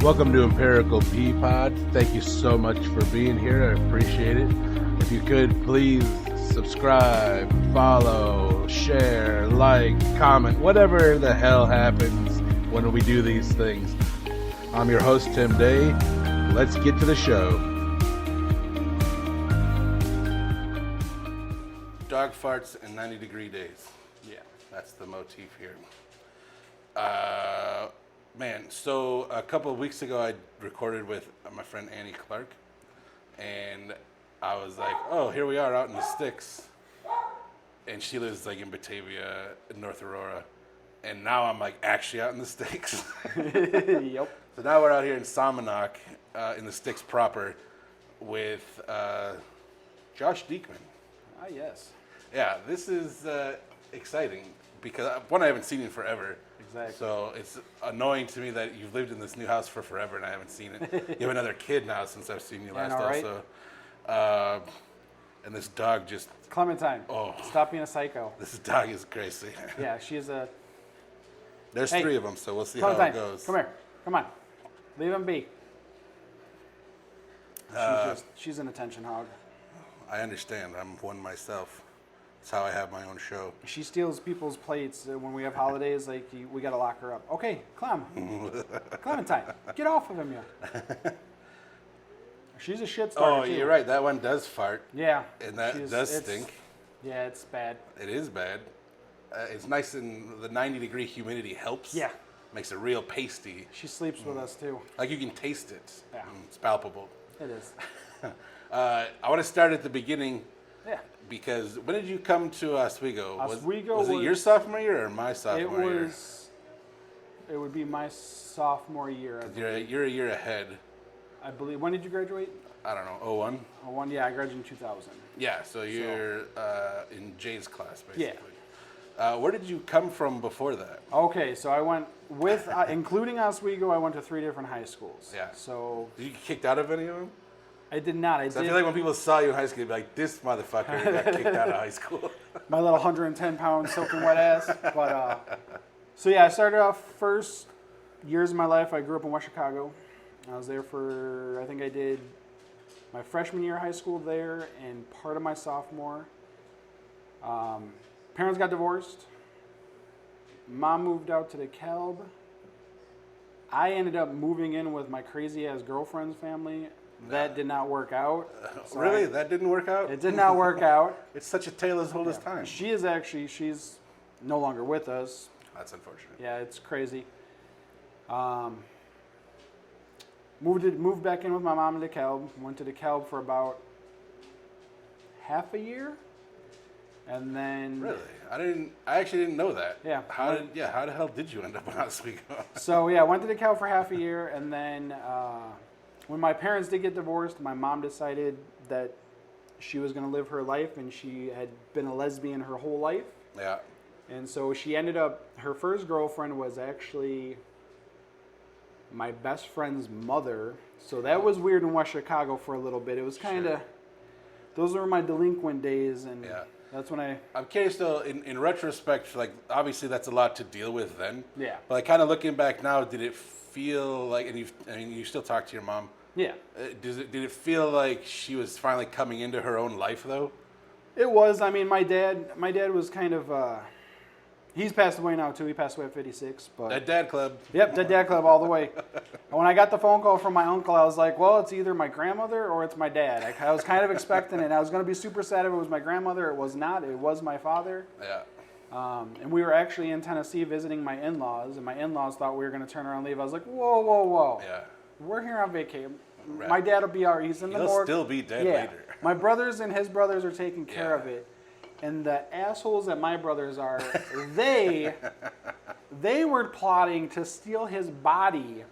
Welcome to Empirical Pea Pod. Thank you so much for being here. I appreciate it. If you could, please subscribe, follow, share, like, comment, whatever the hell happens when we do these things. I'm your host, Tim Day. Let's get to the show. Dog farts and 90-degree days. Yeah. That's the motif here. Man, so a couple of weeks ago, I recorded with my friend Annie Clark, and I was like, oh, here we are out in the sticks. And she lives like in Batavia, in North Aurora. And now I'm like actually out in the sticks. Yep. So now we're out here in Salmonock, in the sticks proper, with Josh Dieckmann. Ah, yes. Yeah, this is exciting because, one, I haven't seen him forever. Exactly. So it's annoying to me that you've lived in this new house for forever and I haven't seen it. You have another kid now since I've seen you last right? also. And this dog just... Clementine. Oh. Stop being a psycho. This dog is crazy. Yeah, she's a... There's Hey, 3 of them, so we'll see Clementine, how it goes. come here. Come on. Leave him be. She's an attention hog. I understand. I'm one myself. That's how I have my own show. She steals people's plates when we have holidays. Like, we got to lock her up. Okay, Clementine, get off of him, yeah. She's a shit starter, too. You're right. That one does fart. Yeah. And that does stink. Yeah, it's bad. It is bad. It's nice, and the 90-degree humidity helps. Yeah. Makes it real pasty. She sleeps with us, too. Like you can taste it. Yeah. It's palpable. It is. I want to start at the beginning. Yeah. Because when did you come to Oswego? Oswego was it your sophomore year or my sophomore year? It would be my sophomore year. You're a year ahead. I believe. When did you graduate? I don't know, 01? 01, yeah, I graduated in 2000. Yeah, so you're in Jay's class, basically. Yeah. Where did you come from before that? Okay, so I went with, including Oswego, I went to 3 different high schools. Yeah. So Did you get kicked out of any of them? I did not. I feel like when people saw you in high school, they'd be like, this motherfucker got kicked out of high school. My little 110-pound soaking wet ass. But so yeah, I started off first years of my life. I grew up in West Chicago. I was there for, I think I did my freshman year of high school there and part of my sophomore. Parents got divorced. Mom moved out to DeKalb. I ended up moving in with my crazy-ass girlfriend's family. That did not work out. Really? That didn't work out? It did not work out. It's such a tale as old as time. She's no longer with us. That's unfortunate. Yeah, it's crazy. Moved back in with my mom in DeKalb. Went to DeKalb for about half a year. And then... Really? I actually didn't know that. Yeah. How the hell did you end up in Oswego? So yeah, went to DeKalb for half a year, and then when my parents did get divorced, my mom decided that she was going to live her life, and she had been a lesbian her whole life. Yeah. And so she ended up, her first girlfriend was actually my best friend's mother. So that was weird in West Chicago for a little bit. It was kind of, those were my delinquent days, and that's when I'm curious though, in retrospect, like obviously that's a lot to deal with then. Yeah. But like kind of looking back now, did it feel like, and you still talk to your mom? Yeah. Did it feel like she was finally coming into her own life though? It was. I mean, my dad was kind of, he's passed away now too. He passed away at 56. But That dad club. Yep, that dad club all the way. And when I got the phone call from my uncle, I was like, well, it's either my grandmother or it's my dad. I was kind of expecting it. I was going to be super sad if it was my grandmother. It was not. It was my father. Yeah. And we were actually in Tennessee visiting my in-laws, and my in-laws thought we were going to turn around and leave. I was like, whoa. Yeah. We're here on vacation. Right. My dad will be out. He's in the morgue. He'll still be dead later. My brothers and his brothers are taking care of it. And the assholes that my brothers are, they were plotting to steal his body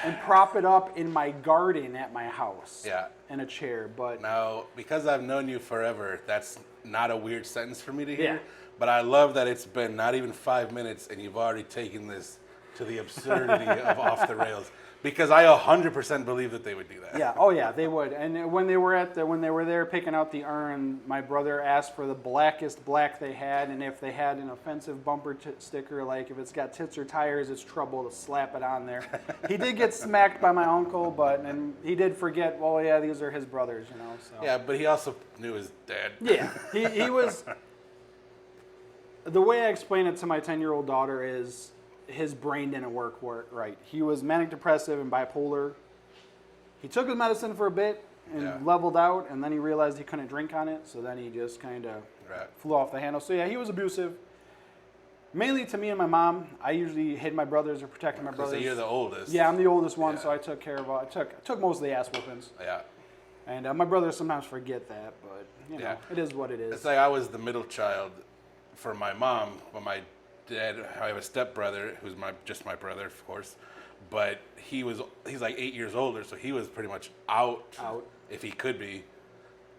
and prop it up in my garden at my house. Yeah. In a chair. But now, because I've known you forever, that's not a weird sentence for me to hear. Yeah. But I love that it's been not even 5 minutes and you've already taken this to the absurdity of Off the Rails, because I 100% believe that they would do that. Yeah. Oh yeah, they would. And when they were there picking out the urn, my brother asked for the blackest black they had, and if they had an offensive bumper sticker, like if it's got tits or tires, it's trouble to slap it on there. He did get smacked by my uncle, and he did forget. Well, yeah, these are his brothers, you know. So. Yeah, but he also knew his dad. Yeah, he was. The way I explain it to my 10-year-old daughter is his brain didn't work right. He was manic depressive and bipolar. He took his medicine for a bit and leveled out, and then he realized he couldn't drink on it, so then he just kind of flew off the handle. So yeah, he was abusive. Mainly to me and my mom. I usually hid my brothers or protected my brothers. So you're the oldest. Yeah, I'm the oldest one, so I took care of. I took most of the ass whoopings. Yeah. And my brothers sometimes forget that, but you know, it is what it is. It's like I was the middle child for my mom, but my dad, I have a stepbrother who's just my brother, of course, but he's like 8 years older, so he was pretty much out if he could be.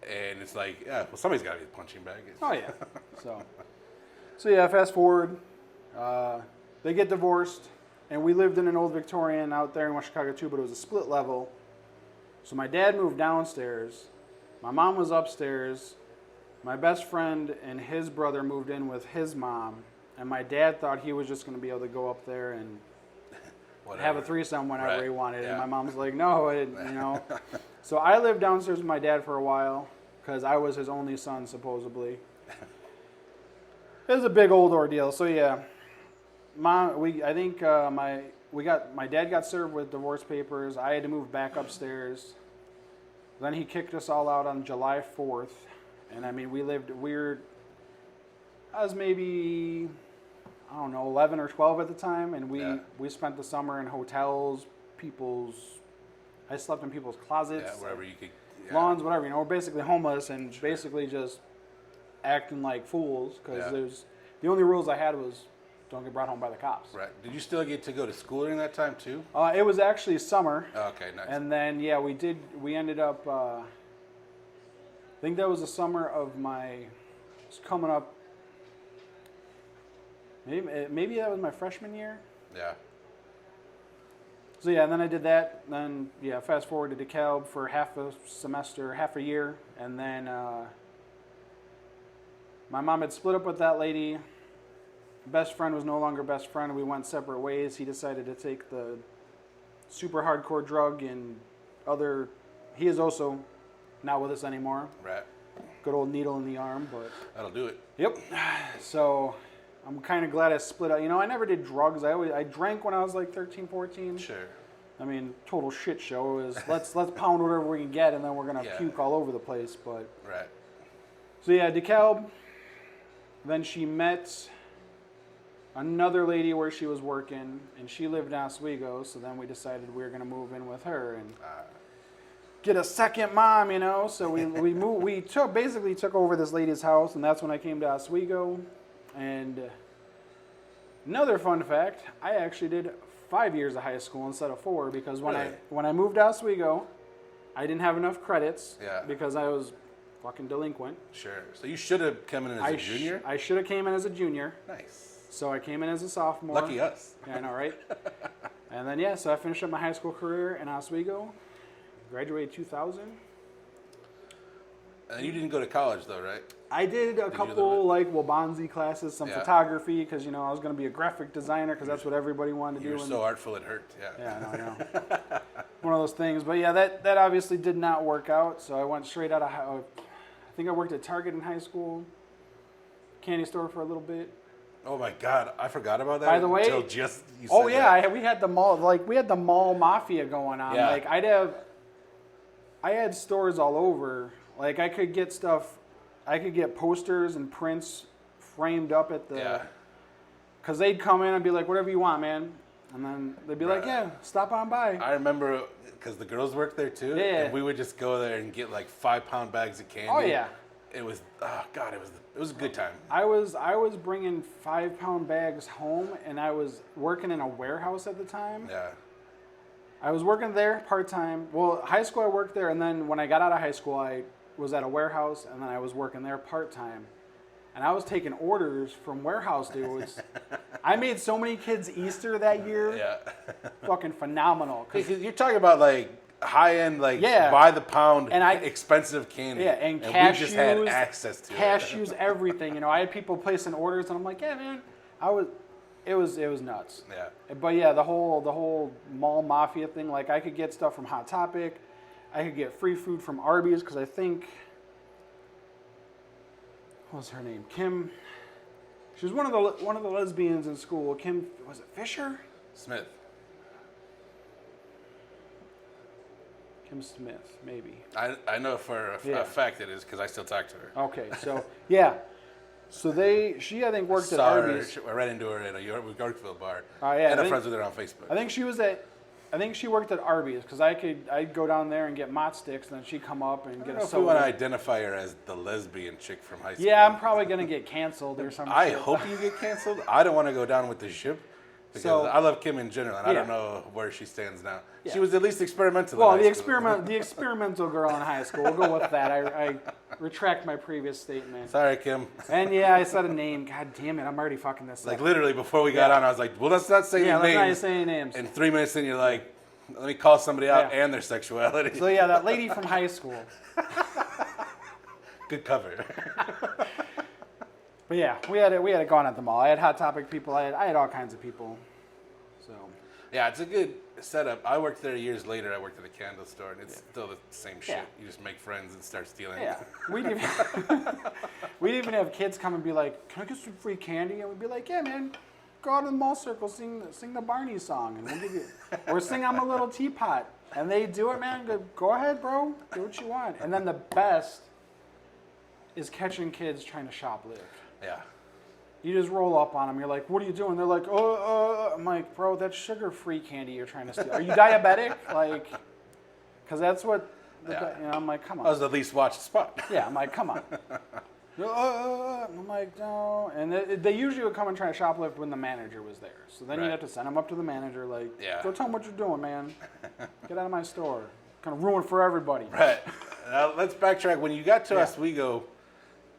And it's like, yeah, well, somebody's got to be the punching bag. Oh yeah. So yeah, fast forward, they get divorced, and we lived in an old Victorian out there in West Chicago too, but it was a split level. So my dad moved downstairs, my mom was upstairs, my best friend and his brother moved in with his mom, and my dad thought he was just going to be able to go up there and have a threesome whenever he wanted, and my mom's like, no, you know. So I lived downstairs with my dad for a while because I was his only son, supposedly. It was a big old ordeal. So yeah, my dad got served with divorce papers. I had to move back upstairs. Then he kicked us all out on July 4th. And I mean, I was maybe, I don't know, 11 or 12 at the time. And we spent the summer in hotels, I slept in people's closets. Yeah, wherever you could. Yeah. Lawns, whatever, you know, we're basically homeless and basically just acting like fools. Because the only rules I had was don't get brought home by the cops. Right. Did you still get to go to school during that time too? It was actually summer. Oh, okay, nice. And then, we ended up, I think that was the summer of it's coming up, maybe that was my freshman year. Yeah. So yeah, and then I did that. Then fast forward to DeKalb for half a year, and then my mom had split up with that lady. Best friend was no longer best friend. We went separate ways. He decided to take the super hardcore drug and he is also not with us anymore. Right. Good old needle in the arm, but that'll do it. Yep. So I'm kind of glad I split up. You know, I never did drugs. I drank when I was like 13, 14. Sure. I mean, total shit show is let's pound whatever we can get, and then we're gonna puke all over the place. But right. So yeah, DeKalb. Then she met another lady where she was working, and she lived in Oswego. So then we decided we were gonna move in with her and get a second mom, you know. So we moved. We basically took over this lady's house, and that's when I came to Oswego. And another fun fact, I actually did 5 years of high school instead of 4 because when I moved to Oswego, I didn't have enough credits because I was fucking delinquent. Sure. So you should have come in as a junior? I should have came in as a junior. Nice. So I came in as a sophomore. Lucky us. Yeah, I know, right? And then, so I finished up my high school career in Oswego, graduated 2000. And you didn't go to college though, right? I did a couple Wabanzi classes, some photography, because I was going to be a graphic designer because that's what everybody wanted to do. You were so artful it hurt. Yeah. Yeah, I know. One of those things, but that obviously did not work out. So I went straight out of. I think I worked at Target in high school, candy store for a little bit. Oh my God, I forgot about that. By the way, until just you said that. We had the mall. We had the mall mafia going on. Yeah. I had stores all over. Like I could get stuff. I could get posters and prints framed up at the. Because they'd come in and be like, whatever you want, man. And then they'd be like, yeah, stop on by. I remember because the girls worked there too. Yeah. And we would just go there and get like 5-pound bags of candy. Oh yeah. It was, it was a good time. I was bringing 5-pound bags home, and I was working in a warehouse at the time. Yeah. I was working there part-time. Well, high school I worked there, and then when I got out of high school, I was at a warehouse, and then I was working there part-time. and I was taking orders from warehouse dudes. I made so many kids Easter that year. Yeah. Fucking phenomenal. Because you're talking about like high-end, like Yeah. by the pound, And expensive candy. Yeah, and we cashews, just had access to cashews, everything. You know, I had people placing orders, and I'm like, yeah, man, it was nuts. Yeah. But yeah, the whole mall mafia thing. Like, I could get stuff from Hot Topic, I could get free food from Arby's because I think, what was her name? Kim. She was one of the lesbians in school. Kim, was it Fisher? Smith. Kim Smith, maybe. I know for a fact it is because I still talk to her. Okay, so yeah, so she I think worked at Arby's. I ran into her at a Yorkville bar. Oh yeah, and I'm friends with her on Facebook. I think she worked at Arby's because I'd go down there and get mott sticks, and then she'd come up and get a If we soda. want to identify her as the lesbian chick from high school. Yeah, I'm probably gonna get canceled or something. I hope you get canceled. I don't want to go down with the ship because I love Kim in general, and I don't know where she stands now. Yeah. She was at least experimental. Well, in the high school. the experimental girl in high school. We'll go with that. I retract my previous statement. Sorry, Kim. And yeah, I said a name. God damn it, I'm already fucking this Like up. literally before we got on, I was like, "Well, let's not say Yeah, let's not names." say names. And 3 minutes in, you're like, "Let me call somebody out Yeah. and their sexuality." So yeah, that lady from high school. Good cover. But yeah, we had it gone at the mall. I had Hot Topic people. I had all kinds of people. So Yeah, it's a good setup. I worked there years later. I worked at a candle store, and it's still the same shit. Yeah. You just make friends and start stealing. yeah, we'd even have kids come and be like, "Can I get some free candy?" And we'd be like, "Yeah, man, go out in the mall circle, sing the Barney song, and we'll give you, or sing I'm a Little Teapot." And they do it, man. Go ahead, bro. Do what you want. And then the best is catching kids trying to shoplift. Yeah. You just roll up on them. You're like, "What are you doing?" They're like, "Oh." I'm like, "Bro, that's sugar-free candy you're trying to steal. Are you diabetic?" Like, because that's what. I'm like, "Come on." That was the least watched spot. Yeah, I'm like, "Come on." I'm like, "No," and they usually would come and try to shoplift when the manager was there. So then you'd have to send them up to the manager, like, "Go tell them what you're doing, man. Get out of my store." Kind of ruined for everybody. Right. Now let's backtrack. When you got to Oswego,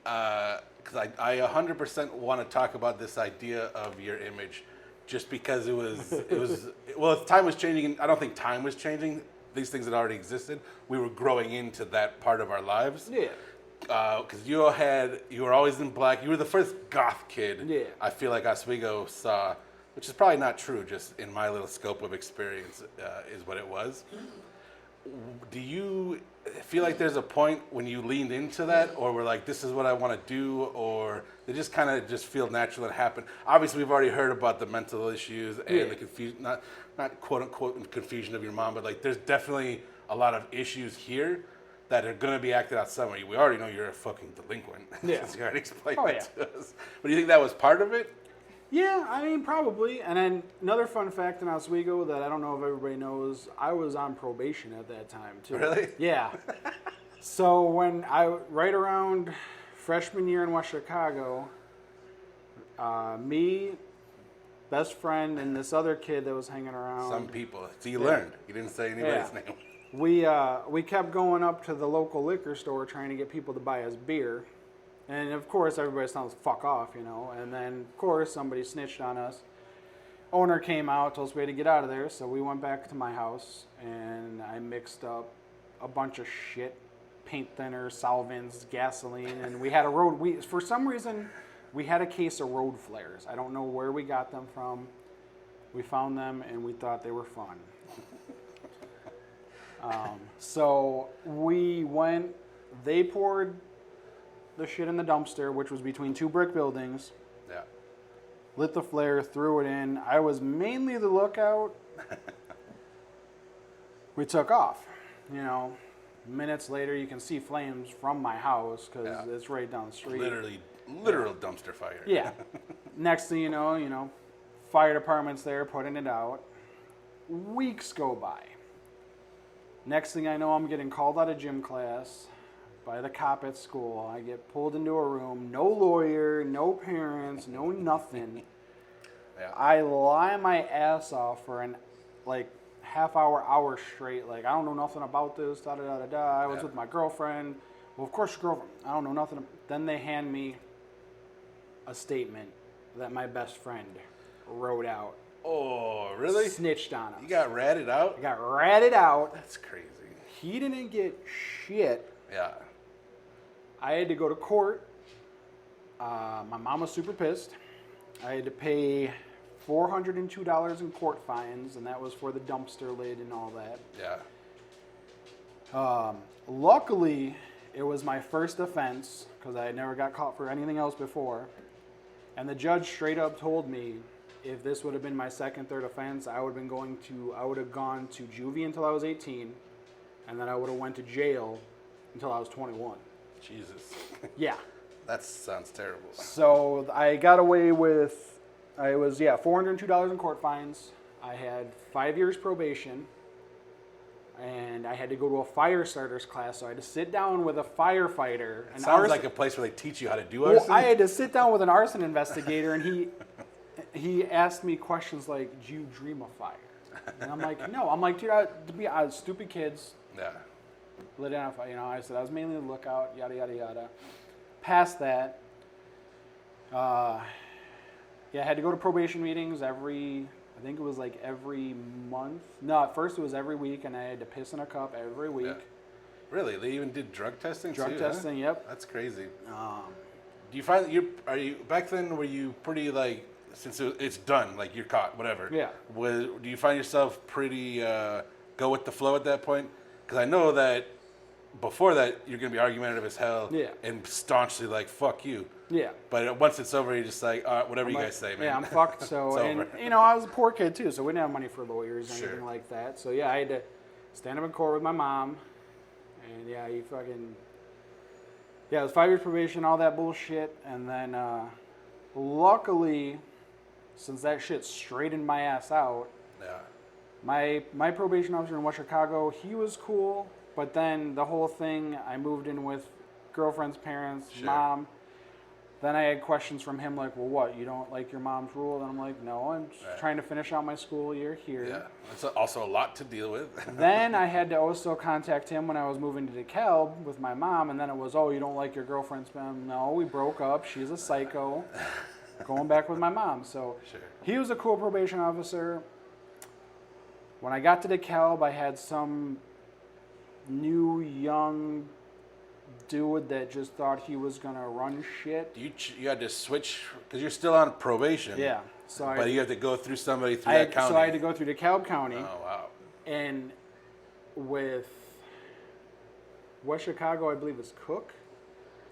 because I 100% want to talk about this idea of your image, just because it was well, time was changing. And I don't think time was changing. These things had already existed. We were growing into that part of our lives. Yeah. Because you were always in black. You were the first goth kid. Yeah. I feel like Oswego saw, which is probably not true. Just in my little scope of experience, is what it was. Do you feel like there's a point when you leaned into that, or were like, "This is what I want to do," or they just kind of just feel natural and happen? Obviously, we've already heard about the mental issues and the confusion, not quote unquote confusion of your mom, but like there's definitely a lot of issues here that are going to be acted out somewhere. We already know you're a fucking delinquent. Yeah. You already explained Oh, that to us. But do you think that was part of it? Yeah, I mean, probably. And then another fun fact in Oswego that I don't know if everybody knows, I was on probation at that time, too. Really? Yeah. So right around freshman year in West Chicago, me, best friend, and this other kid that was hanging around. Some people. So you learned. You didn't say anybody's name. We kept going up to the local liquor store trying to get people to buy us beer. And of course, everybody sounds fuck off, you know. And then, of course, somebody snitched on us. Owner came out, told us we had to get out of there. So we went back to my house, and I mixed up a bunch of shit, paint thinner, solvents, gasoline, and we had for some reason, we had a case of road flares. I don't know where we got them from. We found them, and we thought they were fun. So we went. They poured the shit in the dumpster, which was between two brick buildings. Yeah. Lit the flare, threw it in. I was mainly the lookout. We took off. You know, minutes later, you can see flames from my house because it's right down the street. Literal dumpster fire. Yeah. Next thing you know, fire department's there putting it out. Weeks go by. Next thing I know, I'm getting called out of gym class by the cop at school. I get pulled into a room. No lawyer, no parents, no nothing. Yeah. I lie my ass off for an half hour straight. Like, I don't know nothing about this. Da da da da da. I was with my girlfriend. Well, of course, your girlfriend. I don't know nothing. Then they hand me a statement that my best friend wrote out. Oh, really? Snitched on us. You got ratted out? I got ratted out. That's crazy. He didn't get shit. Yeah. I had to go to court. My mom was super pissed. I had to pay $402 in court fines, and that was for the dumpster lid and all that. Yeah. Luckily, it was my first offense because I had never got caught for anything else before. And the judge straight up told me if this would have been my second, third offense, I would have gone to juvie until I was 18, and then I would have went to jail until I was 21. Jesus. Yeah. That sounds terrible. So I got away with, $402 in court fines. I had 5 years probation, and I had to go to a fire starters class. So I had to sit down with a firefighter. It sounds like a place where they teach you how to do arson. Well, I had to sit down with an arson investigator, and he asked me questions like, "Do you dream of fire?" And I'm like, "No." I'm like, "Dude, I was stupid kids." Yeah. Lit on fire. I said I was mainly the lookout. Yada yada yada. Past that, I had to go to probation meetings every month. No, at first it was every week, and I had to piss in a cup every week. Yeah. Really? They even did drug testing Drug too, testing, huh? yep. That's crazy. Do you find that back then, were you pretty like, since it's done, like you're caught, whatever. Yeah. Do you find yourself pretty go with the flow at that point? Because I know that before that, you're going to be argumentative as hell. Yeah. And staunchly like, fuck you. Yeah. But once it's over, you're just like, all right, whatever you guys say, man. Yeah, I'm fucked. So, It's and over. I was a poor kid too, so we didn't have money for lawyers or Sure. anything like that. So yeah, I had to stand up in court with my mom, and yeah, it was 5 years probation, all that bullshit, and then luckily, since that shit straightened my ass out, Yeah. my probation officer in West Chicago, he was cool, but then the whole thing, I moved in with girlfriend's parents, Sure. mom. Then I had questions from him like, well, what, you don't like your mom's rule? And I'm like, no, I'm just trying to finish out my school year here. Yeah. That's also a lot to deal with. Then I had to also contact him when I was moving to DeKalb with my mom, and then it was, oh, you don't like your girlfriend's mom? No, we broke up. She's a psycho. Going back with my mom. So Sure. he was a cool probation officer. When I got to DeKalb, I had some new, young dude that just thought he was going to run shit. You had to switch, because you're still on probation. Yeah. So But you have to go through somebody through that county. So I had to go through DeKalb County. Oh, wow. And with West Chicago, I believe it's Cook.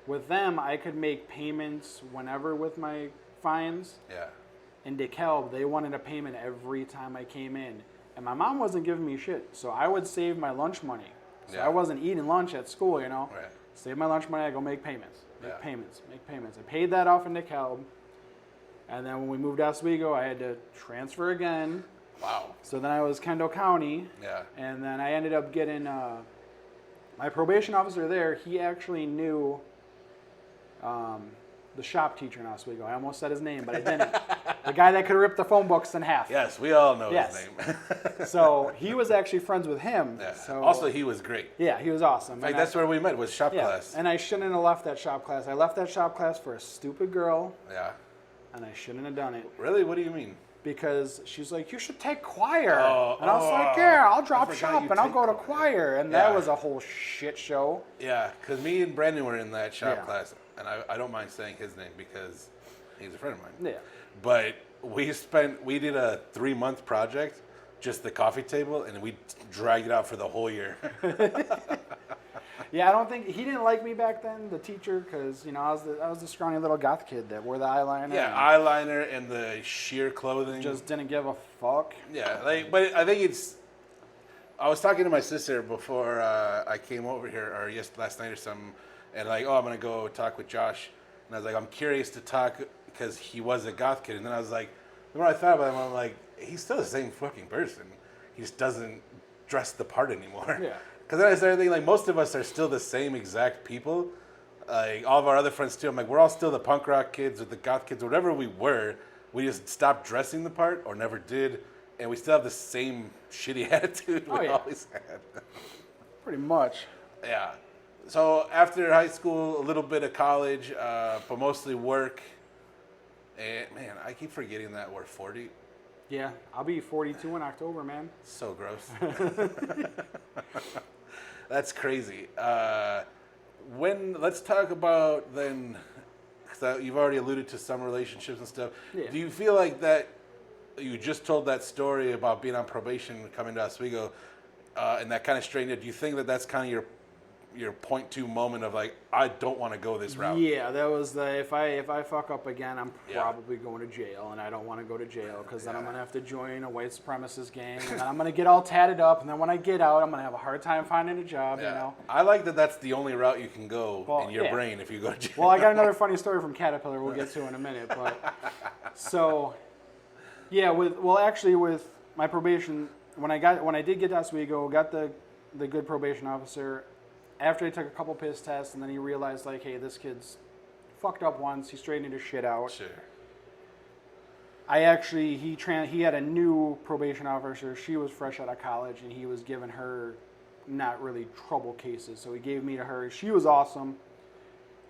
With them, I could make payments whenever with my fines. Yeah. In DeKalb, they wanted a payment every time I came in. And my mom wasn't giving me shit, so I would save my lunch money. So Yeah. I wasn't eating lunch at school, Right. Save my lunch money, I go make payments. Make Yeah. payments. I paid that off in DeKalb. And then when we moved to Oswego, I had to transfer again. Wow. So then I was Kendall County. Yeah. And then I ended up getting my probation officer there. He actually knew the shop teacher in Oswego. I almost said his name, but I didn't. The guy that could rip the phone books in half. Yes, we all know Yes. his name. So he was actually friends with him. Yeah. So Also, he was great. yeah, he was awesome. Like, that's where we met, was shop yeah, class. and I shouldn't have left that shop class. I left that shop class for a stupid girl, Yeah. and I shouldn't have done it. Really? What do you mean? Because she's like, you should take choir. Oh, and I was like, oh, yeah, I'll I drop forgot shop you and I'll take go to choir. choir. And Yeah. that was a whole shit show. Yeah, because me and Brandon were in that shop Yeah. class, and I don't mind saying his name because he's a friend of mine. Yeah. But we did a 3-month project, just the coffee table, and we dragged it out for the whole year. Yeah, I don't think he didn't like me back then, the teacher, because I was the scrawny little goth kid that wore the eyeliner. Yeah, eyeliner and the sheer clothing. and just didn't give a fuck. Yeah, but I think I was talking to my sister before I came over here, or last night or something, and I'm gonna go talk with Josh, and I was like, I'm curious to talk because he was a goth kid, and then I was like, the more I thought about him, I'm like, he's still the same fucking person. He just doesn't dress the part anymore. Yeah. Because then I started thinking, like, most of us are still the same exact people. Like, all of our other friends, too. I'm like, we're all still the punk rock kids or the goth kids, whatever we were. We just stopped dressing the part or never did. And we still have the same shitty attitude we always had. Pretty much. Yeah. So after high school, a little bit of college, but mostly work. And man, I keep forgetting that we're 40. Yeah, I'll be 42 in October, man. So gross. That's crazy. Let's talk about then, because you've already alluded to some relationships and stuff. Yeah. Do you feel like that you just told that story about being on probation, coming to Oswego, and that kind of straightened it? Do you think that that's kind of your point two moment of like, I don't want to go this route? Yeah, that was the if I fuck up again, I'm probably going to jail, and I don't want to go to jail because then I'm gonna have to join a white supremacist gang, and then I'm gonna get all tatted up, and then when I get out, I'm gonna have a hard time finding a job. Yeah. You know. I like that. That's the only route you can go in your brain if you go to jail. Well, I got another funny story from Caterpillar we'll get to in a minute, but so yeah, with my probation, when I did get to Oswego, got the good probation officer. After he took a couple piss tests, and then he realized, like, hey, this kid's fucked up once. He straightened his shit out. Sure. He had a new probation officer. She was fresh out of college, and he was giving her not really trouble cases. So he gave me to her. She was awesome.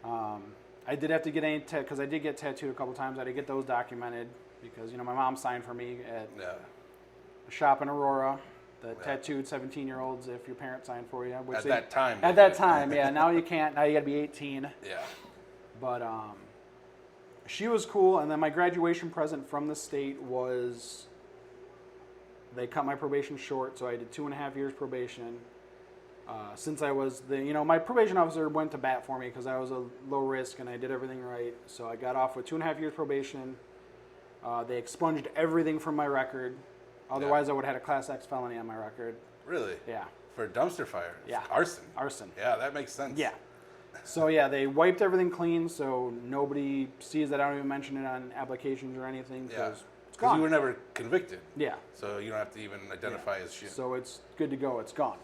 I did have to get because I did get tattooed a couple times. I had to get those documented because, my mom signed for me at a shop in Aurora. The tattooed 17-year-olds if your parents signed for you. At that time. At that time, yeah. Now you can't. Now you got to be 18. Yeah. But she was cool. And then my graduation present from the state was they cut my probation short, so I did 2.5 years probation. Since I was my probation officer went to bat for me because I was a low risk and I did everything right. So I got off with 2.5 years probation. They expunged everything from my record. Otherwise, I would have had a Class X felony on my record. Really? Yeah. For dumpster fire? Yeah. Arson. Yeah, that makes sense. Yeah. So, yeah, they wiped everything clean so nobody sees that I don't even mention it on applications or anything because it's gone. You were never convicted. Yeah. So you don't have to even identify as shit. So it's good to go. It's gone.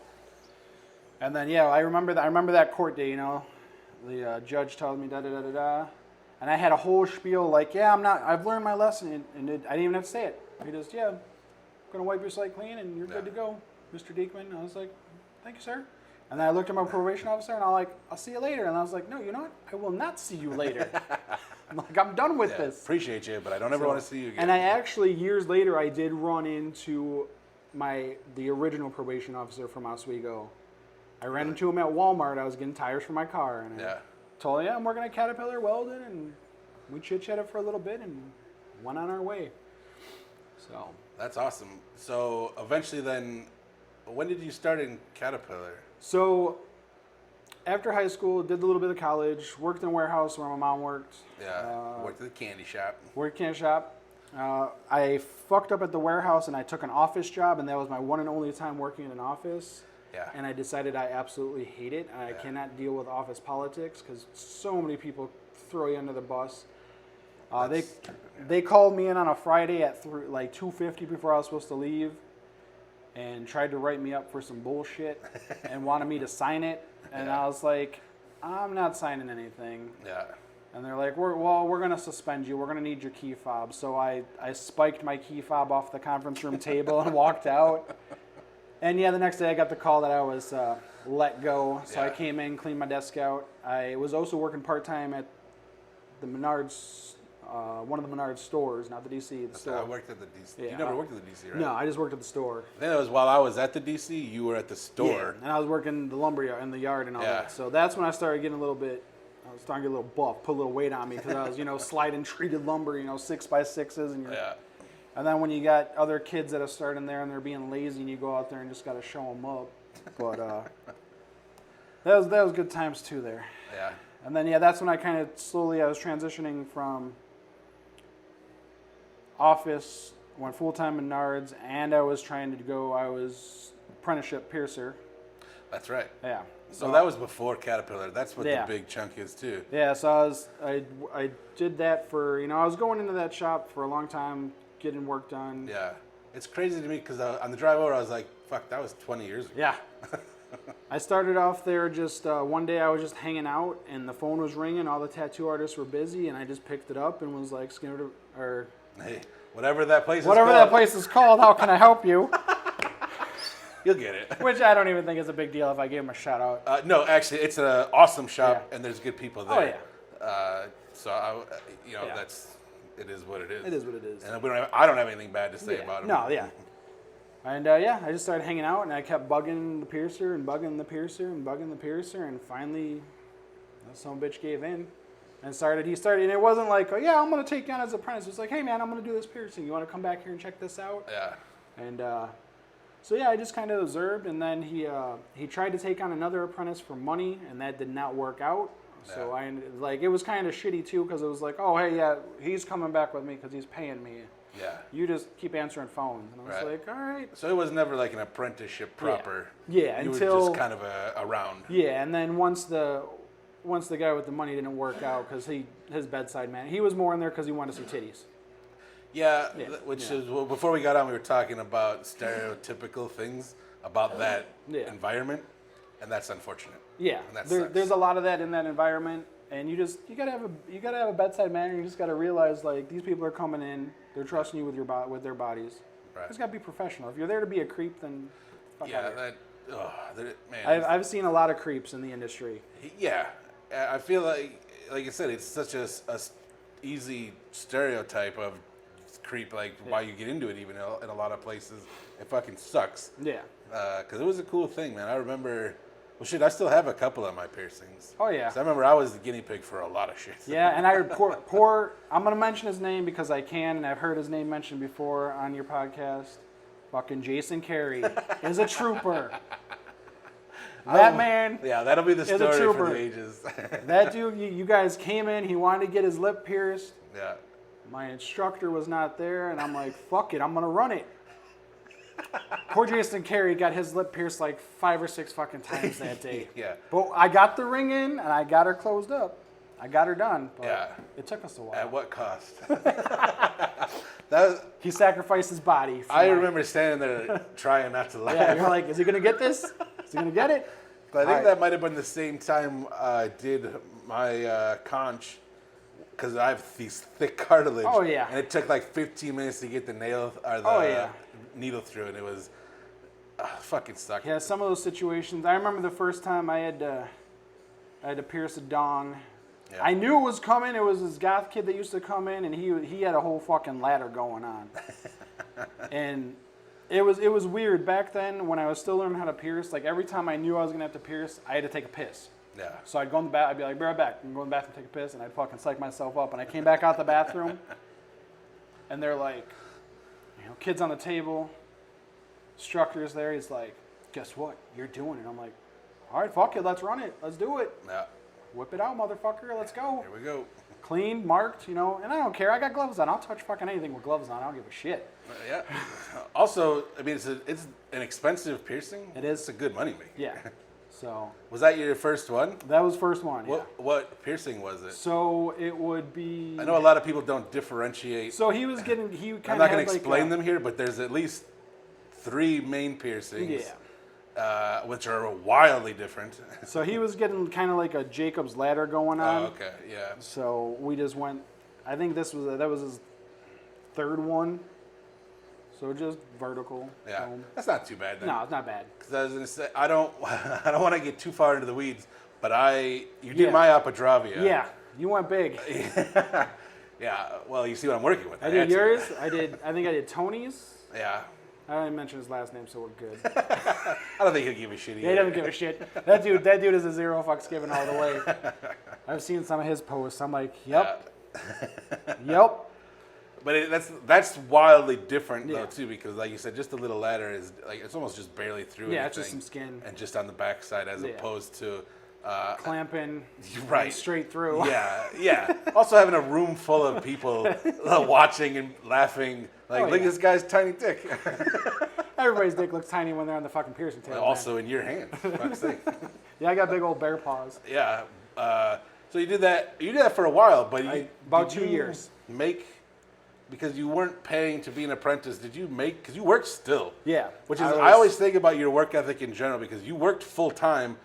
And then, I remember that court day, the judge told me da-da-da-da-da. And I had a whole spiel like, I've learned my lesson. And I didn't even have to say it. He just, going to wipe your slate clean and you're good to go, Mr. Dieckmann. I was like, thank you, sir. And then I looked at my probation officer and I was like, I'll see you later. And I was like, no, you know what? I will not see you later. I'm done with this. Appreciate you, but I don't ever want to see you again. And I actually, years later, I did run into the original probation officer from Oswego. I ran into him at Walmart. I was getting tires for my car. And I told him, I'm working at Caterpillar Welding. And we chit-chatted for a little bit and went on our way. So... That's awesome. So eventually then, when did you start in Caterpillar? So after high school, did a little bit of college, worked in a warehouse where my mom worked. Yeah, worked at the candy shop. Worked at the candy shop. I fucked up at the warehouse and I took an office job, and that was my one and only time working in an office. Yeah. And I decided I absolutely hate it. I cannot deal with office politics because so many people throw you under the bus. They called me in on a Friday at 2:50 before I was supposed to leave, and tried to write me up for some bullshit, and wanted me to sign it, and I was like, I'm not signing anything. Yeah. And they're like, we're gonna suspend you. We're gonna need your key fob. So I spiked my key fob off the conference room table and walked out. And the next day I got the call that I was let go. So I came in, cleaned my desk out. I was also working part-time at the Menards. One of the Menards stores, not the DC, the store. I worked at the DC. Yeah, You never worked at the DC, right? No, I just worked at the store. Then it was while I was at the DC, you were at the store. Yeah, and I was working the lumberyard in the yard and all that. So that's when I started getting I was starting to get a little buff, put a little weight on me because I was, sliding treated lumber, 6x6s, and then when you got other kids that are starting there and they're being lazy, and you go out there and just got to show them up. But that was good times too there. Yeah. And then that's when I kind of slowly I was transitioning from office, went full-time in Menards, and I was apprenticeship piercer. That's right. Yeah. So that was before Caterpillar. That's what the big chunk is too. Yeah, so I did that for, I was going into that shop for a long time, getting work done. Yeah. It's crazy to me because on the drive over I was like, fuck, that was 20 years ago. Yeah. I started off there just one day I was just hanging out and the phone was ringing, all the tattoo artists were busy, and I just picked it up and was like, hey, whatever that place is called, how can I help you? You'll get it. Which I don't even think is a big deal if I give them a shout out. No, actually, it's an awesome shop and there's good people there. Oh, yeah. So, that's it is what it is. It is what it is. And I don't have anything bad to say about him. No, yeah. And I just started hanging out, and I kept bugging the piercer and bugging the piercer and bugging the piercer, and finally, some bitch gave in. And he started, and it wasn't like, oh yeah, I'm gonna take you on as an apprentice. It's like, hey man, I'm gonna do this piercing. You want to come back here and check this out? Yeah. And so yeah, I just kind of observed, and then he tried to take on another apprentice for money, and that did not work out. So it was kind of shitty too, because it was like, oh hey, yeah, he's coming back with me because he's paying me. Yeah. You just keep answering phones, and I was like, all right. So it was never like an apprenticeship proper. Yeah. You Until were just kind of around. Yeah, and then once the guy with the money didn't work out because his bedside man, he was more in there because he wanted to see titties. Yeah, which is before we got on, we were talking about stereotypical things about that environment, and that's unfortunate. Yeah, there's a lot of that in that environment, and you gotta have a bedside manner. You just gotta realize like these people are coming in, they're trusting you with their bodies. Right. You just gotta be professional. If you're there to be a creep, then fuck out of here. Man. I've seen a lot of creeps in the industry. Yeah, I feel like I said, it's such a easy stereotype of creep, why you get into it even in a lot of places. It fucking sucks. Yeah. Because it was a cool thing, man. I remember, I still have a couple of my piercings. Oh, yeah. So I remember I was the guinea pig for a lot of shit. Yeah, and I heard poor, I'm going to mention his name because I can, and I've heard his name mentioned before on your podcast. Fucking Jason Carey is a trooper. That man. Yeah, that'll be the story for the ages. That dude, you guys came in, he wanted to get his lip pierced. Yeah. My instructor was not there, and I'm like, fuck it, I'm going to run it. Poor Jason Carey got his lip pierced like 5 or 6 fucking times that day. Yeah. But I got the ring in, and I got her closed up. I got her done, but it took us a while. At what cost? He sacrificed his body. I remember standing there trying not to laugh. Yeah, you're like, is he going to get this? Is he going to get it? But I think that might have been the same time I did my conch, because I have these thick cartilage. Oh, yeah. And it took like 15 minutes to get the needle through, and it was fucking sucked. Yeah, some of those situations. I remember the first time I had to pierce a dong. Yeah. I knew it was coming. It was this goth kid that used to come in, and he had a whole fucking ladder going on. And it was weird back then when I was still learning how to pierce. Like every time I knew I was gonna have to pierce, I had to take a piss. Yeah. So I'd go in the bath. I'd be like, "Be right back." I'm going to the bathroom, take a piss, and I'd fucking psych myself up. And I came back out the bathroom, and they're like, kids on the table, instructor's there. He's like, "Guess what? You're doing it." I'm like, "All right, fuck it. Let's run it. Let's do it. Yeah. Whip it out, motherfucker. Let's go." Here we go. Clean, marked, and I don't care. I got gloves on. I'll touch fucking anything with gloves on. I don't give a shit. Yeah. Also, I mean, it's an expensive piercing. It is. It's a good money maker. Yeah. So. Was that your first one? That was first one. Yeah. What piercing was it? So it would be. I know a lot of people don't differentiate. So he was getting. He kind of. I'm not going to explain them here, but there's at least 3 main piercings. Yeah. Which are wildly different. So he was getting kind of like a Jacob's ladder going on. Oh, okay, yeah. So we just went. I think that was his 3rd one. So just vertical. Yeah, that's not too bad then. No, it's not bad. Because I was gonna say I don't want to get too far into the weeds, but you did my apodravia. Yeah, you went big. Yeah. Well, you see what I'm working with. I did yours. I think I did Tony's. Yeah. I didn't mention his last name, so we're good. I don't think he'll give a shit either. Yeah, he doesn't give a shit. That dude is a 0 fucks given all the way. I've seen some of his posts. I'm like, yep. Yep. But that's wildly different though too, because like you said, just a little ladder is like it's almost just barely through anything. Yeah, it's just some skin. And just on the backside as opposed to clamping right straight through. Yeah. Also having a room full of people watching and laughing. Like, look at this guy's tiny dick. Everybody's dick looks tiny when they're on the fucking piercing table. Also in your hand, for fuck's sake. Yeah, I got big old bear paws. Yeah. So you did that. You did that for a while, but about 2 years. Because you weren't paying to be an apprentice, did you make? Because you worked still. Yeah. Which is I always think about your work ethic in general, because you worked full time,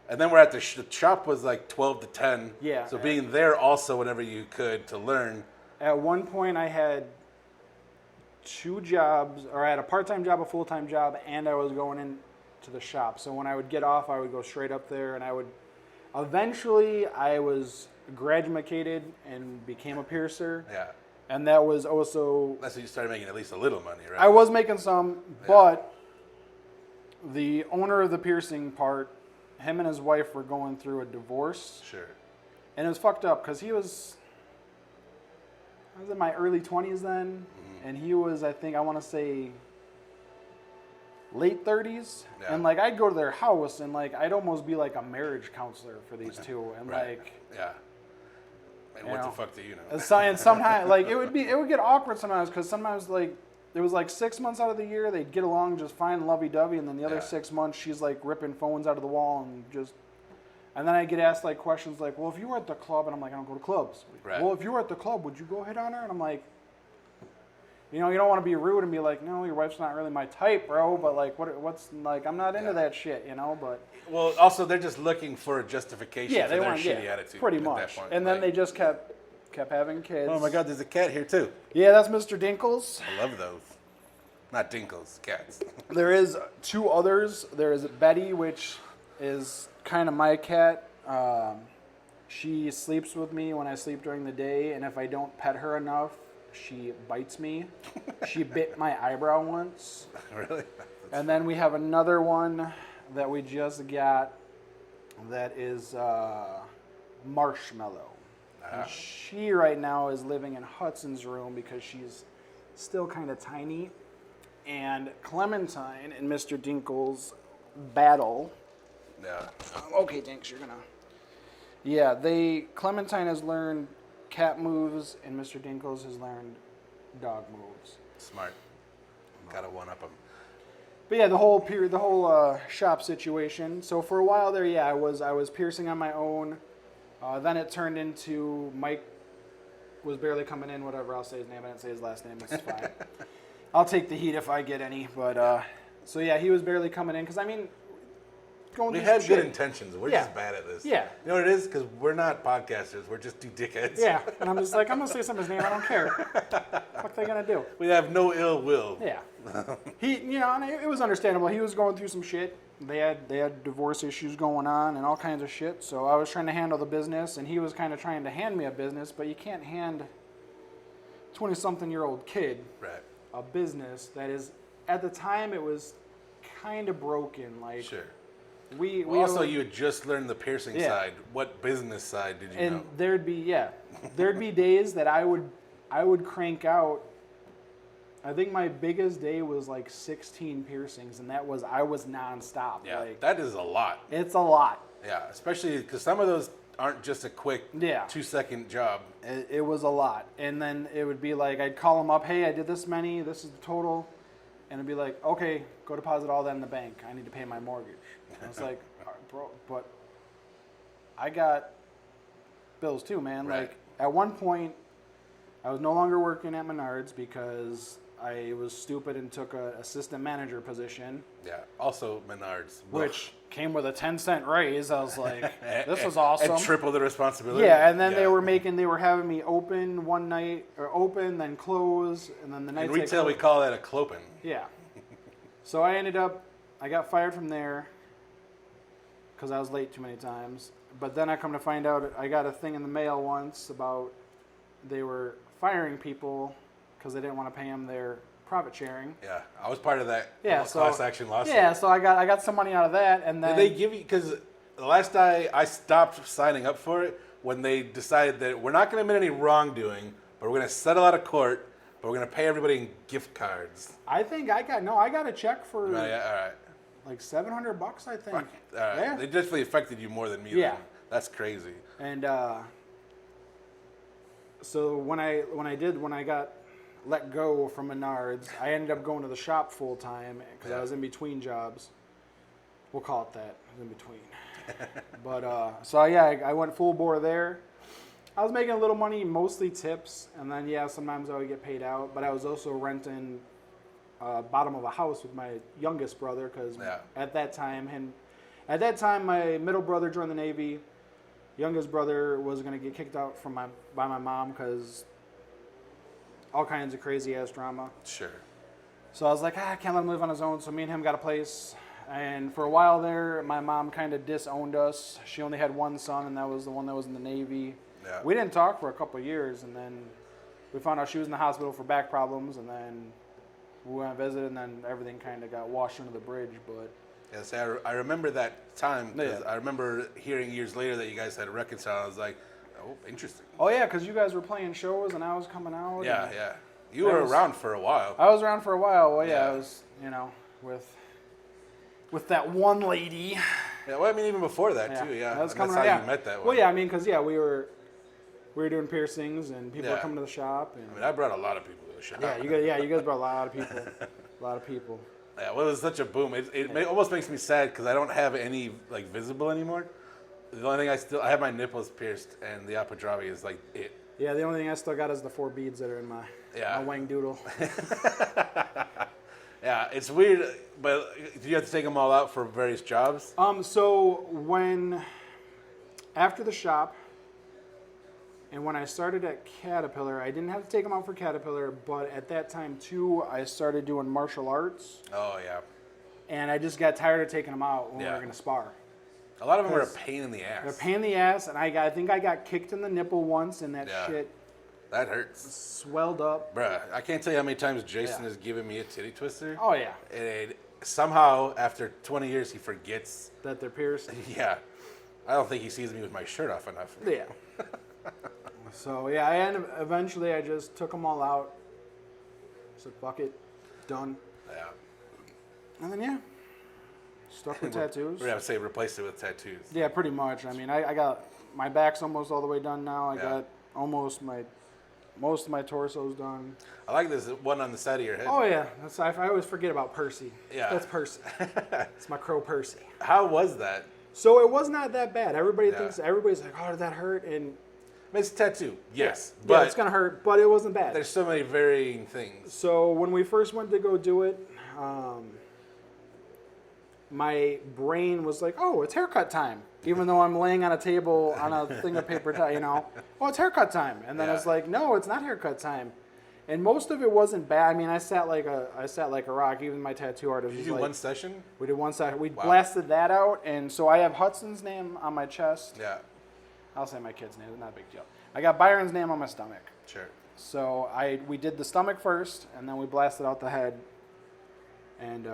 and then we're at the shop was like 12 to 10. Yeah. So being there also whenever you could to learn. At one point, I had 2 jobs, or I had a part-time job, a full-time job, and I was going into the shop. So when I would get off, I would go straight up there, and eventually I was graduated and became a piercer. Yeah. And that was also... That's when you started making at least a little money, right? I was making some, but the owner of the piercing part, him and his wife were going through a divorce. Sure. And it was fucked up because I was in my early 20s then, and he was, I think, I want to say late 30s. Yeah. And like I'd go to their house and like I'd almost be like a marriage counselor for these two. And like, yeah. And what the fuck do you know? And sometimes like it would get awkward sometimes because sometimes like it was like 6 months out of the year they'd get along just fine, lovey-dovey, and then the other 6 months she's like ripping phones out of the wall and then I get asked like questions like, well, if you were at the club, and I'm like, I don't go to clubs. Right. Well, if you were at the club, would you go hit on her? And I'm like, you know, you don't want to be rude and be like, no, your wife's not really my type, bro. But like, what's like, I'm not into that shit, you know. But well, also they're just looking for a justification for they their want shitty attitude. pretty at much. that point. And then they just kept having kids. Oh my God, there's a cat here too. Yeah, that's Mr. Dinkles. I love those. Not Dinkles, cats. There is 2 others. There is Betty, which is kind of my cat. She sleeps with me when I sleep during the day, and if I don't pet her enough, she bites me. She bit my eyebrow once. Really? And then we have another one that we just got that is Marshmallow. And she right now is living in Hudson's room because she's still kind of tiny. And Clementine and Mr. Dinkles battle. Yeah. Okay, Dinks, you're gonna... Yeah, Clementine has learned cat moves, and Mr. Dinkles has learned dog moves. Smart. Gotta one-up them. But yeah, the whole shop situation. So for a while there, I was piercing on my own. Then it turned into Mike was barely coming in. Whatever, I'll say his name. I didn't say his last name. It's fine. I'll take the heat if I get any. But so yeah, he was barely coming in because I mean. We had good intentions. We're just bad at this. Yeah. You know what it is? Because we're not podcasters. We're just 2 dickheads. Yeah. And I'm just like, I'm going to say something's name. I don't care. What are they going to do? We have no ill will. Yeah. And it was understandable. He was going through some shit. They had divorce issues going on and all kinds of shit. So I was trying to handle the business, and he was kind of trying to hand me a business, but you can't hand 20-something-year-old kid a business that is, at the time, it was kind of broken. Like, sure. We also, you had just learned the piercing side. What business side did you know? And there'd be days that I would crank out. I think my biggest day was like 16 piercings, and I was nonstop. Yeah, like, that is a lot. It's a lot. Yeah, especially because some of those aren't just a quick 2-second job. It was a lot, and then it would be like I'd call them up. Hey, I did this many. This is the total. And it'd be like, okay, go deposit all that in the bank. I need to pay my mortgage. And it's like, bro, but I got bills too, man. Right. Like, at one point, I was no longer working at Menards because I was stupid and took an assistant manager position. Yeah, also Menards. Which came with a 10-cent raise. I was like, this is awesome. And triple the responsibility. Yeah, and then they were having me open one night, or open, then close, and then the night. In retail, we call that a clopin. Yeah. So I got fired from there because I was late too many times. But then I come to find out I got a thing in the mail once about they were firing people because they didn't want to pay them their profit sharing. Yeah, I was part of that class action lawsuit. Yeah, so I got some money out of that, and then did they give you? Because the last time I stopped signing up for it when they decided that we're not going to admit any wrongdoing, but we're going to settle out of court, but we're going to pay everybody in gift cards. I think I got a check for all right. like $700, I think. All right. Yeah. They definitely affected you more than me. Yeah, then. That's crazy. And so when I got let go from Menards, I ended up going to the shop full time because I was in between jobs. We'll call it that. I was in between. But so I went full bore there. I was making a little money, mostly tips, and then sometimes I would get paid out. But I was also renting bottom of a house with my youngest brother because at that time my middle brother joined the Navy. Youngest brother was going to get kicked out by my mom because all kinds of crazy ass drama. Sure. So I was like, I can't let him live on his own. So me and him got a place. And for a while there, my mom kind of disowned us. She only had one son, and that was the one that was in the Navy. Yeah. We didn't talk for a couple of years, and then we found out she was in the hospital for back problems, and then we went and visited, and then everything kind of got washed under the bridge. But Yes, I remember that time because Yeah. I remember hearing years later that you guys had reconciled. I was like, oh, interesting. oh yeah, because you guys were playing shows, and I was coming out. Yeah, and yeah. You were was- around for a while. I was around for a while. Well, yeah, Yeah. I was, with that one lady. Yeah, well, I mean, even before that too. Yeah, That was And coming that's out, how you met that one. Well, yeah, I mean, because we were doing piercings, and people were Yeah. coming to the shop, and I mean, I brought a lot of people to the shop. you guys brought a lot of people, Yeah, well, it was such a boom. Almost makes me sad because I don't have any like visible anymore. The only thing I have my nipples pierced, and the apadravi is like it. Yeah, the only thing I still got is the 4 beads that are in my wang doodle. Yeah, it's weird, but do you have to take them all out for various jobs? So after the shop, and when I started at Caterpillar, I didn't have to take them out for Caterpillar, but at that time too, I started doing martial arts, Oh yeah, and I just got tired of taking them out when we Yeah. were going to spar. a lot of them are a 'Cause pain in the ass. They're a pain in the ass, and I think I got kicked in the nipple once, and that Yeah. shit That hurts, swelled up. bruh. I can't tell you how many times Jason Yeah. has given me a titty twister, Oh yeah, and somehow after 20 years he forgets. that they're pierced. Yeah, I don't think he sees me with my shirt off enough. Yeah. So yeah, eventually I just took them all out. Said fuck it, done. Yeah, And then stuck with tattoos. we're gonna say replace it with tattoos. Yeah, pretty much. I mean, I got my back's almost all the way done now. I Yeah. got almost most of my torso's done. I like this one on the side of your head. Oh yeah, I always forget about Percy. Yeah. That's Percy. It's my crow Percy. How was that? So it was not that bad. Everybody's like, oh, did that hurt? And I mean, it's a tattoo, yes, yeah, but it's gonna hurt, but it wasn't bad. there's so many varying things. So when we first went to go do it, my brain was like, "Oh, it's haircut time," even though I'm laying on a table on a thing of paper towel. Oh, it's haircut time, and then Yeah. it's like, "No, it's not haircut time." And most of it wasn't bad. I mean, I sat like a rock. Even my tattoo artist Did was you do like, one session? we did one side. We Wow. blasted that out, and so I have Hudson's name on my chest. Yeah, I'll say my kid's name. It's not a big deal. I got Byron's name on my stomach. sure. So we did the stomach first, and then we blasted out the head. And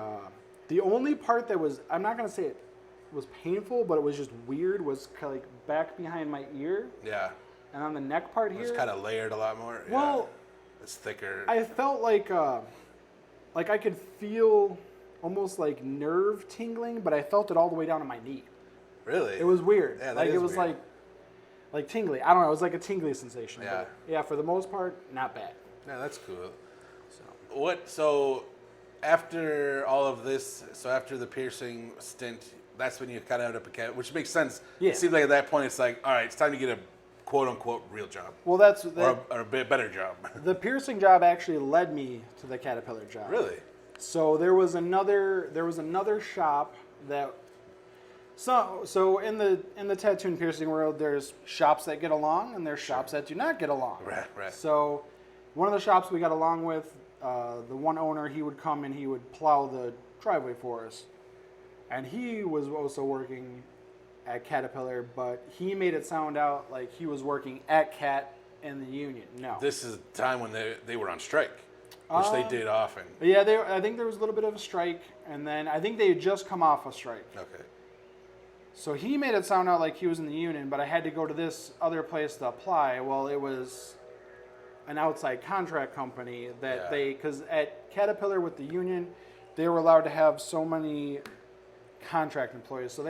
the only part that was, I'm not gonna say it was painful, but it was just weird, was kind of like back behind my ear Yeah, and on the neck part here. it's kind of layered a lot more. Well, yeah. It's thicker. I felt like I could feel almost like nerve tingling, but I felt it all the way down to my knee. Really? It was weird. Yeah, that like is it was weird. like tingly. I don't know. It was like a tingly sensation. Yeah. But yeah. For the most part, not bad. Yeah, that's cool. So. So after all of this, so after the piercing stint, that's when you cut out up a cat, which makes sense. Yeah. It seems like at that point it's like, all right, it's time to get a quote unquote real job Well, that's or a bit better job. the piercing job actually led me to the Caterpillar job. Really? So there was another shop that so in the tattoo and piercing world, there's shops that get along and there's shops that do not get along. Right. So one of the shops we got along with, the one owner, he would come and he would plow the driveway for us, and he was also working at Caterpillar, but he made it sound out like he was working at Cat in the union. No. This is the time when they were on strike, which they did often. Yeah, I think there was a little bit of a strike, and then I think they had just come off a strike. Okay. So he made it sound out like he was in the union, but I had to go to this other place to apply. Well, it was an outside contract company that Yeah. because at Caterpillar with the union, they were allowed to have so many contract employees. So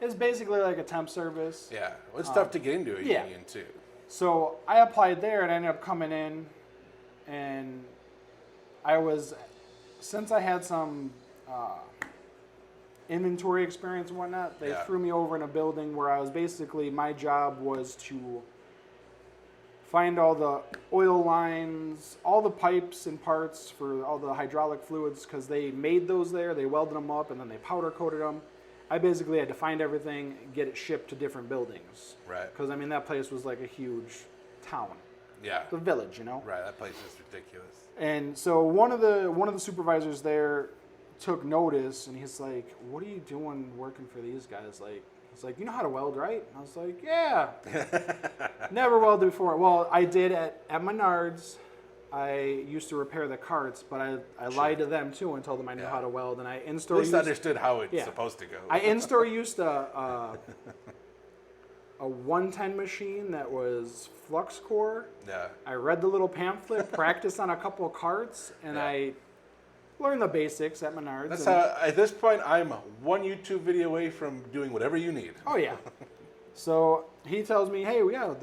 it's basically like a temp service. Yeah. Well, it's tough to get into a yeah. union too. So I applied there and I ended up coming in, and since I had some inventory experience and whatnot, they Yeah. threw me over in a building where my job was to find all the oil lines, all the pipes and parts for all the hydraulic fluids, because they made those there, they welded them up, and then they powder coated them. I basically had to find everything, get it shipped to different buildings. Right. Because, I mean, that place was like a huge town. Yeah. The village, you know? Right. That place is ridiculous. And so one of the supervisors there took notice, and he's like, "What are you doing working for these guys?" Like, He's like, you know how to weld, right? And I was like, yeah. Never welded before. Well, I did at Menards. I used to repair the carts, but I lied to them too and told them I knew how to weld. And I in-store At least understood how it's supposed to go. I in-store used a 110 machine that was flux core. Yeah. I read the little pamphlet, practiced on a couple of carts, and I learned the basics at Menards. That's how, at this point, I'm one YouTube video away from doing whatever you need. Oh, yeah. So he tells me, hey, yeah,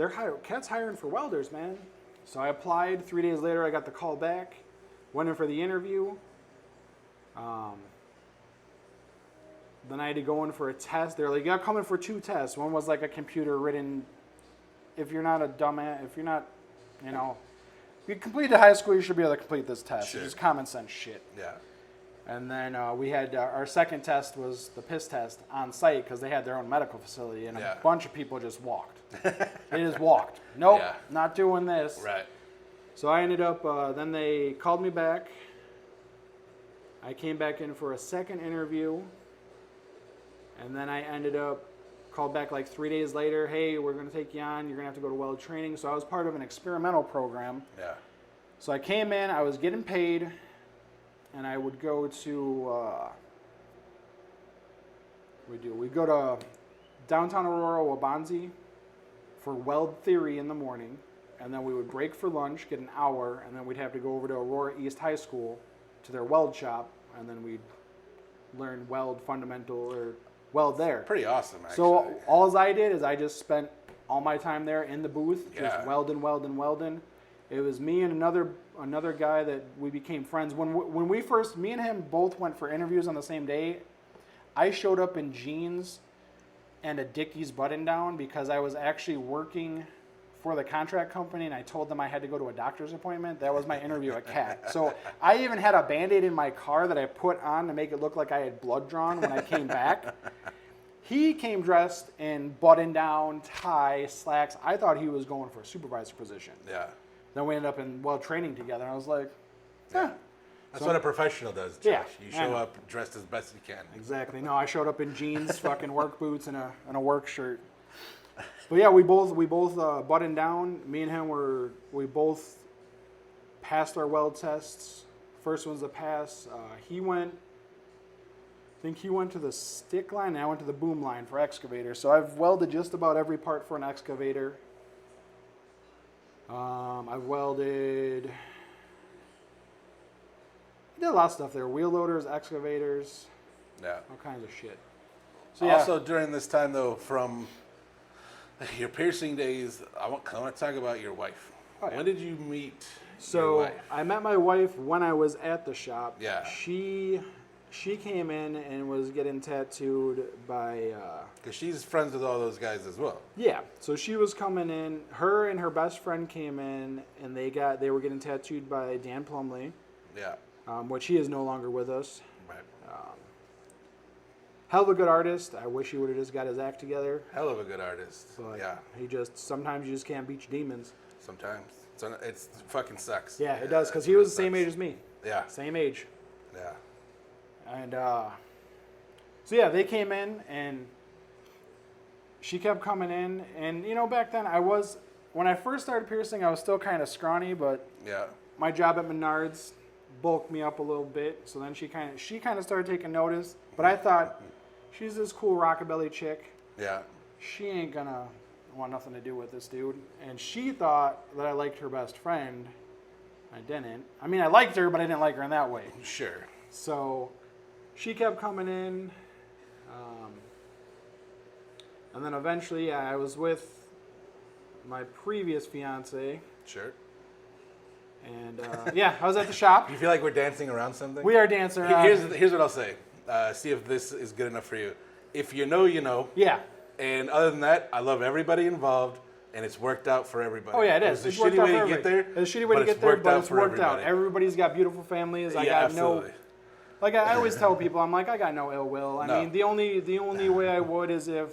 Cat's hiring for welders, man. So I applied. 3 days later, I got the call back. Went in for the interview. Then I had to go in for a test. They're like, you got to come in for 2 tests. One was like a computer written, if you're not a dumbass, if you're not, you know, if you completed high school, you should be able to complete this test. Sure. It's just common sense shit. Yeah. And then we had our second test was the piss test on site because they had their own medical facility, and a bunch of people just walked. They just walked. Nope, not doing this. Right. So I ended up, then they called me back. I came back in for a second interview, and then I ended up called back like 3 days later. Hey, we're going to take you on. You're going to have to go to weld training. So I was part of an experimental program. Yeah. So I came in. I was getting paid. And I would go to, we'd go to downtown Aurora, Wabanzi for weld theory in the morning. And then we would break for lunch, get an hour, and then we'd have to go over to Aurora East High School to their weld shop. And then we'd learn weld fundamental or weld there. Pretty awesome, actually. So all I did is I just spent all my time there in the booth, just welding. It was me and another guy that we became friends. When we first, me and him both went for interviews on the same day. I showed up in jeans and a Dickies button-down because I was actually working for the contract company, and I told them I had to go to a doctor's appointment. That was my interview at CAT. So I even had a Band-Aid in my car that I put on to make it look like I had blood drawn when I came back. He came dressed in button-down, tie, slacks. I thought he was going for a supervisor position. Yeah. Then we ended up in weld training together. And I was like, That's what a professional does, Josh. Yeah, You show up dressed as best you can. Exactly. No, I showed up in jeans, fucking work boots, and a work shirt. But yeah, we both buttoned down. Me and him we both passed our weld tests. First one's a pass. He went to the stick line, and I went to the boom line for excavator. So I've welded just about every part for an excavator. I've welded. I did a lot of stuff there. Wheel loaders, excavators, all kinds of shit. So also during this time though, from your piercing days, I want to talk about your wife. Oh, yeah. When did you meet your wife? I met my wife when I was at the shop. Yeah. She came in and was getting tattooed by... Because she's friends with all those guys as well. Yeah. So she was coming in. Her and her best friend came in, and they were getting tattooed by Dan Plumley. Yeah. Which he is no longer with us. Right. Hell of a good artist. I wish he would have just got his act together. Hell of a good artist. But yeah. Sometimes you just can't beat your demons. Sometimes. It fucking sucks. Yeah, it does. Because he was the same age as me. Yeah. Same age. Yeah. And so yeah, they came in, and she kept coming in. And you know, back then when I first started piercing, I was still kind of scrawny, but my job at Menards bulked me up a little bit. So then she kind of started taking notice. But I thought, she's this cool rockabilly chick. Yeah. She ain't gonna want nothing to do with this dude. And she thought that I liked her best friend. I didn't. I mean, I liked her, but I didn't like her in that way. Sure. So she kept coming in. And then eventually, I was with my previous fiance. Sure. And I was at the shop. You feel like we're dancing around something? We are dancing around. Here's what I'll say. See if this is good enough for you. If you know, you know. Yeah. And other than that, I love everybody involved, and it's worked out for everybody. Oh, yeah, it is. It's a shitty way to get there. It's a shitty way to get there, but it's worked out. Everybody's got beautiful families. I got absolutely. Like I always tell people, I'm like, I got no ill will. I mean, the only way I would is if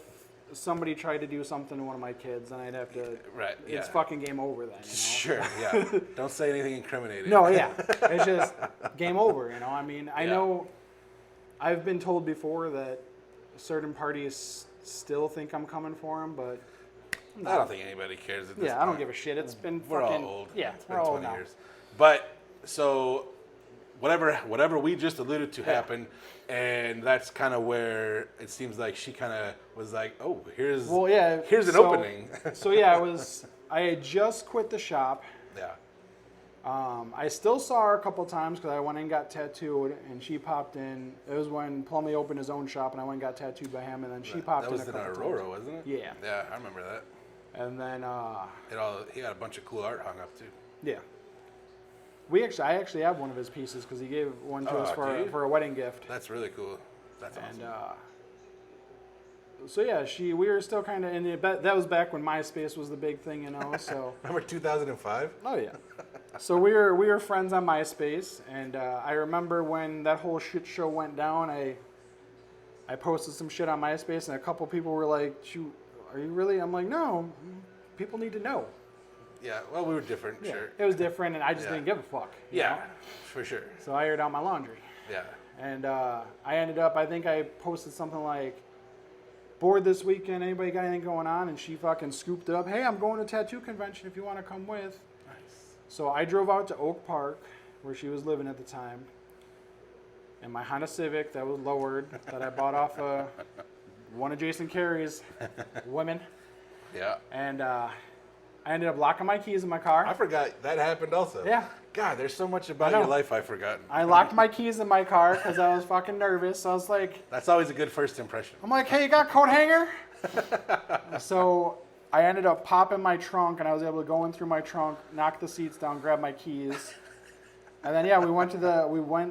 somebody tried to do something to one of my kids, then I'd have to. Right. Yeah. It's fucking game over then. You know? Sure. Yeah. Don't say anything incriminating. No. Yeah. It's just game over. You know. I mean, I know. I've been told before that certain parties still think I'm coming for him, but I don't think anybody cares at this point. I don't give a shit. It's been We're fucking... all old. Yeah, it's we're been all 20 old now. years. But, so, whatever we just alluded to happened, and that's kind of where it seems like she kind of was like, oh, here's an opening. So, I had just quit the shop. Yeah. I still saw her a couple times because I went and got tattooed, and she popped in. It was when Plumley opened his own shop, and I went and got tattooed by him, and then she popped in a couple times. That was in Aurora, wasn't it? Yeah. Yeah, I remember that. And then... he had a bunch of cool art hung up, too. Yeah. I actually have one of his pieces because he gave one to us for a wedding gift. That's really cool. That's awesome. And we were still kind of in it. That was back when MySpace was the big thing, you know. So remember 2005? Oh yeah. So we were friends on MySpace, and I remember when that whole shit show went down. I posted some shit on MySpace, and a couple people were like, "Shoot, are you really?" I'm like, "No, people need to know." Yeah, well, we were different, Yeah, sure. it was different, and I just didn't give a fuck. You know? For sure. So I aired out my laundry. Yeah. And I ended up, I think I posted something like, bored this weekend, anybody got anything going on? And she fucking scooped it up. Hey, I'm going to a tattoo convention if you want to come with. Nice. So I drove out to Oak Park, where she was living at the time, in my Honda Civic that was lowered, that I bought off one of Jason Carey's women. Yeah. And I ended up locking my keys in my car. I forgot that happened also. Yeah. God, there's so much about your life I've forgotten. I locked my keys in my car because I was fucking nervous. I was like... That's always a good first impression. I'm like, hey, you got a coat hanger? So I ended up popping my trunk, and I was able to go in through my trunk, knock the seats down, grab my keys. And then, we went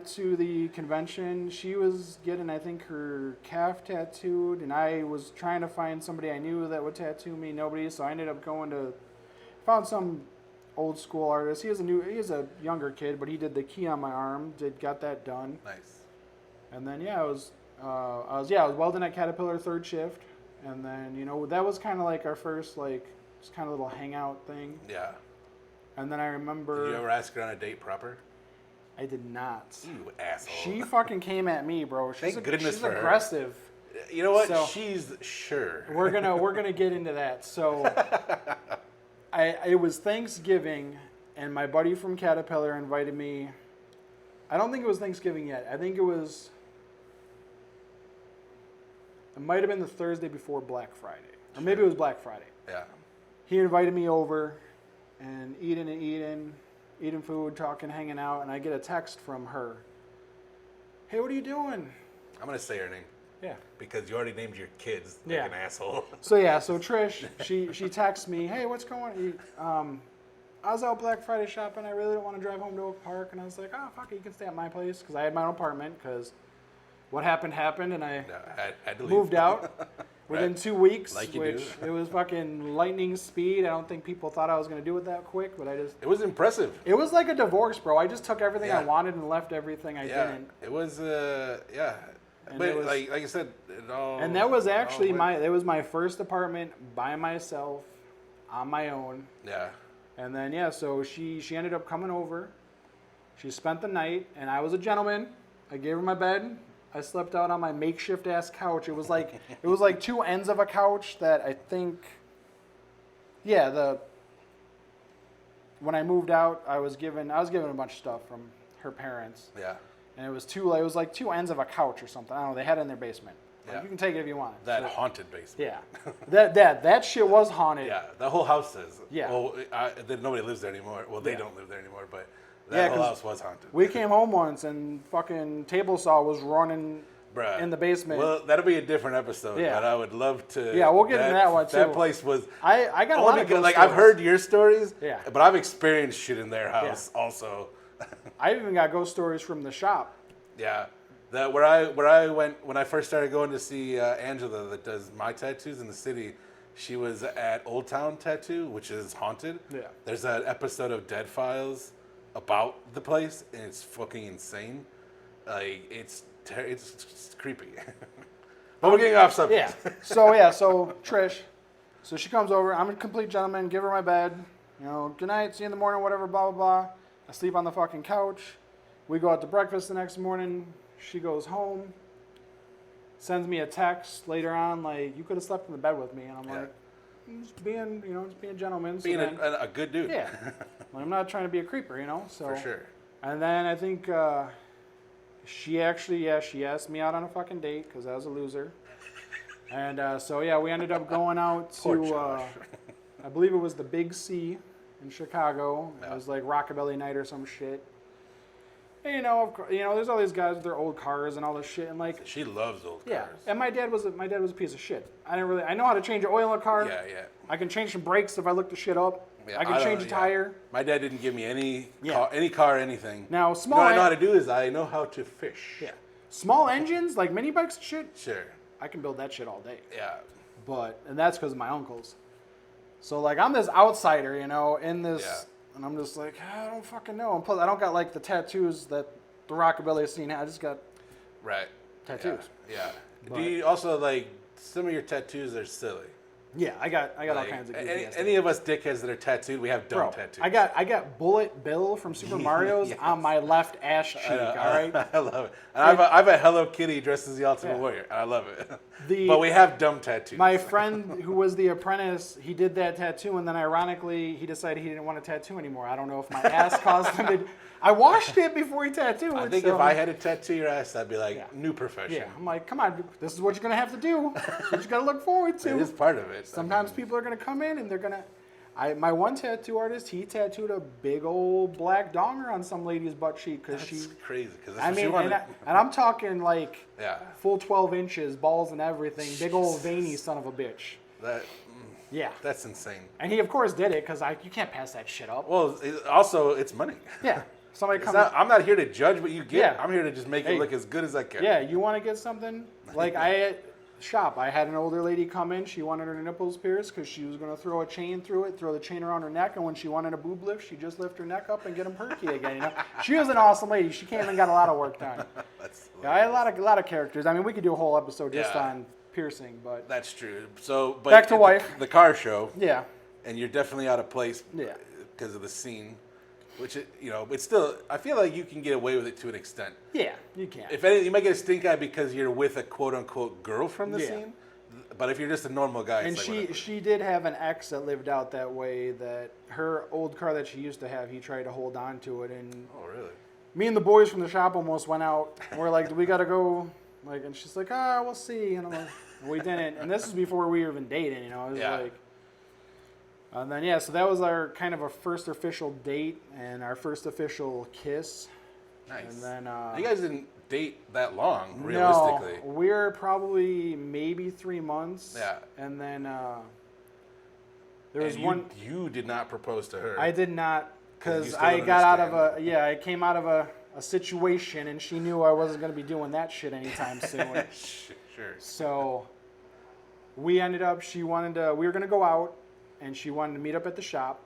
to the convention. She was getting, I think, her calf tattooed, and I was trying to find somebody I knew that would tattoo me. Nobody, so I ended up found some old school artist. He is a younger kid, but he did the key on my arm. Got that done. Nice. And then I was welding at Caterpillar third shift, and then that was kind of like our first just kind of little hangout thing. Yeah. And then I remember. Did you ever ask her on a date proper? I did not. You asshole. She fucking came at me, bro. She's aggressive. You know what? So, she's sure. We're gonna get into that. So it was Thanksgiving, and my buddy from Caterpillar invited me. I don't think it was Thanksgiving yet. I think it might have been the Thursday before Black Friday. Or maybe it was Black Friday. Yeah. He invited me over and eating food, talking, hanging out, and I get a text from her. Hey, what are you doing? I'm going to say her name. Yeah. Because you already named your kids like an asshole. So Trish, she texts me, hey, what's going on? I was out Black Friday shopping. I really don't want to drive home to Oak Park. And I was like, oh, fuck it, you can stay at my place. Because I had my own apartment. Because what happened, and I had to moved out within 2 weeks. Like you which do. It was fucking lightning speed. I don't think people thought I was going to do it that quick. But It was impressive. It was like a divorce, bro. I just took everything I wanted and left everything I didn't. It was, And but like I said, it all. And that was actually my first apartment by myself, on my own. Yeah. And then so she ended up coming over. She spent the night, and I was a gentleman. I gave her my bed. I slept out on my makeshift ass couch. It was like two ends of a couch that I think. When I moved out, I was given a bunch of stuff from her parents. Yeah. And it was like two ends of a couch or something. I don't know. They had it in their basement. Like, you can take it if you want. That haunted basement. Yeah. That shit was haunted. Yeah. The whole house says. Yeah. Well, nobody lives there anymore. Well, they don't live there anymore, but that whole house was haunted. We came home once and fucking table saw was running in the basement. Well, that'll be a different episode. Yeah. But I would love to. Yeah, we'll get into that one too. That place was. I got a lot of ghost stories. I've heard your stories. Yeah. But I've experienced shit in their house also. I even got ghost stories from the shop. Yeah. Where I went when I first started going to see Angela that does my tattoos in the city, she was at Old Town Tattoo, which is haunted. Yeah. There's an episode of Dead Files about the place, and it's fucking insane. Like it's creepy. But we're getting off subject. Yeah. So Trish, so she comes over. I'm a complete gentleman. Give her my bed. Good night. See you in the morning. Whatever. Blah blah blah. I sleep on the fucking couch. We go out to breakfast the next morning. She goes home. sends me a text later on like, you could have slept in the bed with me. And I'm like, just being a gentleman. Being so a good dude. Yeah. Like, I'm not trying to be a creeper, So For sure. And then I think she asked me out on a fucking date because I was a loser. And so we ended up going out to, I believe it was the Big C in Chicago. It was like Rockabilly Night or some shit. And, there's all these guys with their old cars and all this shit, and like she loves old cars. Yeah, and my dad was a piece of shit. I know how to change an oil in a car. Yeah. I can change some brakes if I look the shit up. Yeah, I can change a tire. My dad didn't give me any car, anything. Now small. What I know how to do is I know how to fish. Yeah. Small engines like mini bikes and shit. Sure. I can build that shit all day. Yeah. And that's because of my uncles. So like I'm this outsider, in this. Yeah. And I'm just like, I don't fucking know. And plus, I don't got like the tattoos that the rockabilly scene had. I just got tattoos. Yeah. Do you also like some of your tattoos are silly? Yeah, I got all kinds of any of us dickheads that are tattooed, we have dumb tattoos. I got Bullet Bill from Super Mario's on my left ass cheek. All right, I love it. And I have a Hello Kitty dressed as the Ultimate Warrior. I love it. But we have dumb tattoos. My friend who was the apprentice, he did that tattoo, and then ironically, he decided he didn't want a tattoo anymore. I don't know if my ass caused him to. I washed it before he tattooed. I think if I had to tattoo your ass, I'd be like, new profession. Yeah, I'm like, come on, this is what you're gonna have to do. This is what you gotta look forward to. It is part of it. Sometimes people are gonna come in and they're gonna. My one tattoo artist, he tattooed a big old black donger on some lady's butt cheek because That's crazy. Because I mean, and I'm talking like full 12 inches, balls and everything, big old veiny son of a bitch. That's insane. And he of course did it because you can't pass that shit up. Well, also it's money. Yeah. Somebody comes. I'm not here to judge what you get. Yeah. I'm here to just make it look as good as I can. Yeah, you want to get something? Like I had an older lady come in. She wanted her nipples pierced because she was going to throw a chain through it, throw the chain around her neck, and when she wanted a boob lift, she just lift her neck up and get them perky again. She was an awesome lady. She came and got a lot of work done. I had a lot of characters. I mean, we could do a whole episode just on piercing, but that's true. So, but back to wife. The car show. Yeah. And you're definitely out of place. Yeah. Because of the scene. Which, it's still, I feel like you can get away with it to an extent. Yeah, you can. If anything, you might get a stink eye because you're with a quote-unquote girl from the scene. But if you're just a normal guy, and she did have an ex that lived out that way, that her old car that she used to have, he tried to hold on to it. And oh, really? Me and the boys from the shop almost went out. We're like, do we got to go? Like, and she's like, we'll see. And I'm like, we didn't. And this is before we were even dating, It was like... And then, so that was our kind of a first official date and our first official kiss. Nice. And then, you guys didn't date that long, realistically. No, we're probably maybe 3 months. Yeah. And then there was one. You did not propose to her. I did not, because I got out of I came out of a situation and she knew I wasn't going to be doing that shit anytime soon. Sure. So we ended up, we were going to go out. And she wanted to meet up at the shop,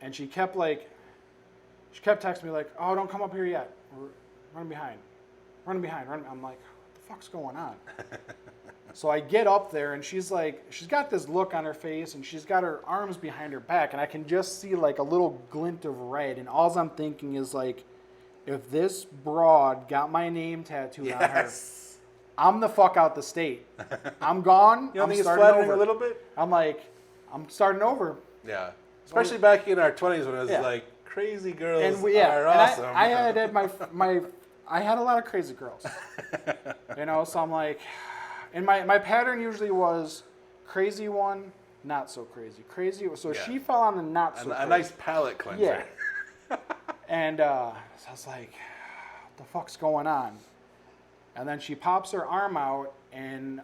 and she kept texting me like, "Oh, don't come up here yet. We're running behind. I'm like, what the fuck's going on?" So I get up there, and she's got this look on her face, and she's got her arms behind her back, and I can just see like a little glint of red, and all I'm thinking is like, if this broad got my name tattooed on her, I'm the fuck out the state. I'm gone. You don't think it's flattering a little bit? I'm like, I'm starting over. Yeah. Especially back in our 20s when it was like, crazy girls are awesome. I had I had a lot of crazy girls. So I'm like, and my pattern usually was crazy one, not so crazy. Crazy, so she fell on the not so crazy. A nice palate cleanser. Yeah. And so I was like, what the fuck's going on? And then she pops her arm out, and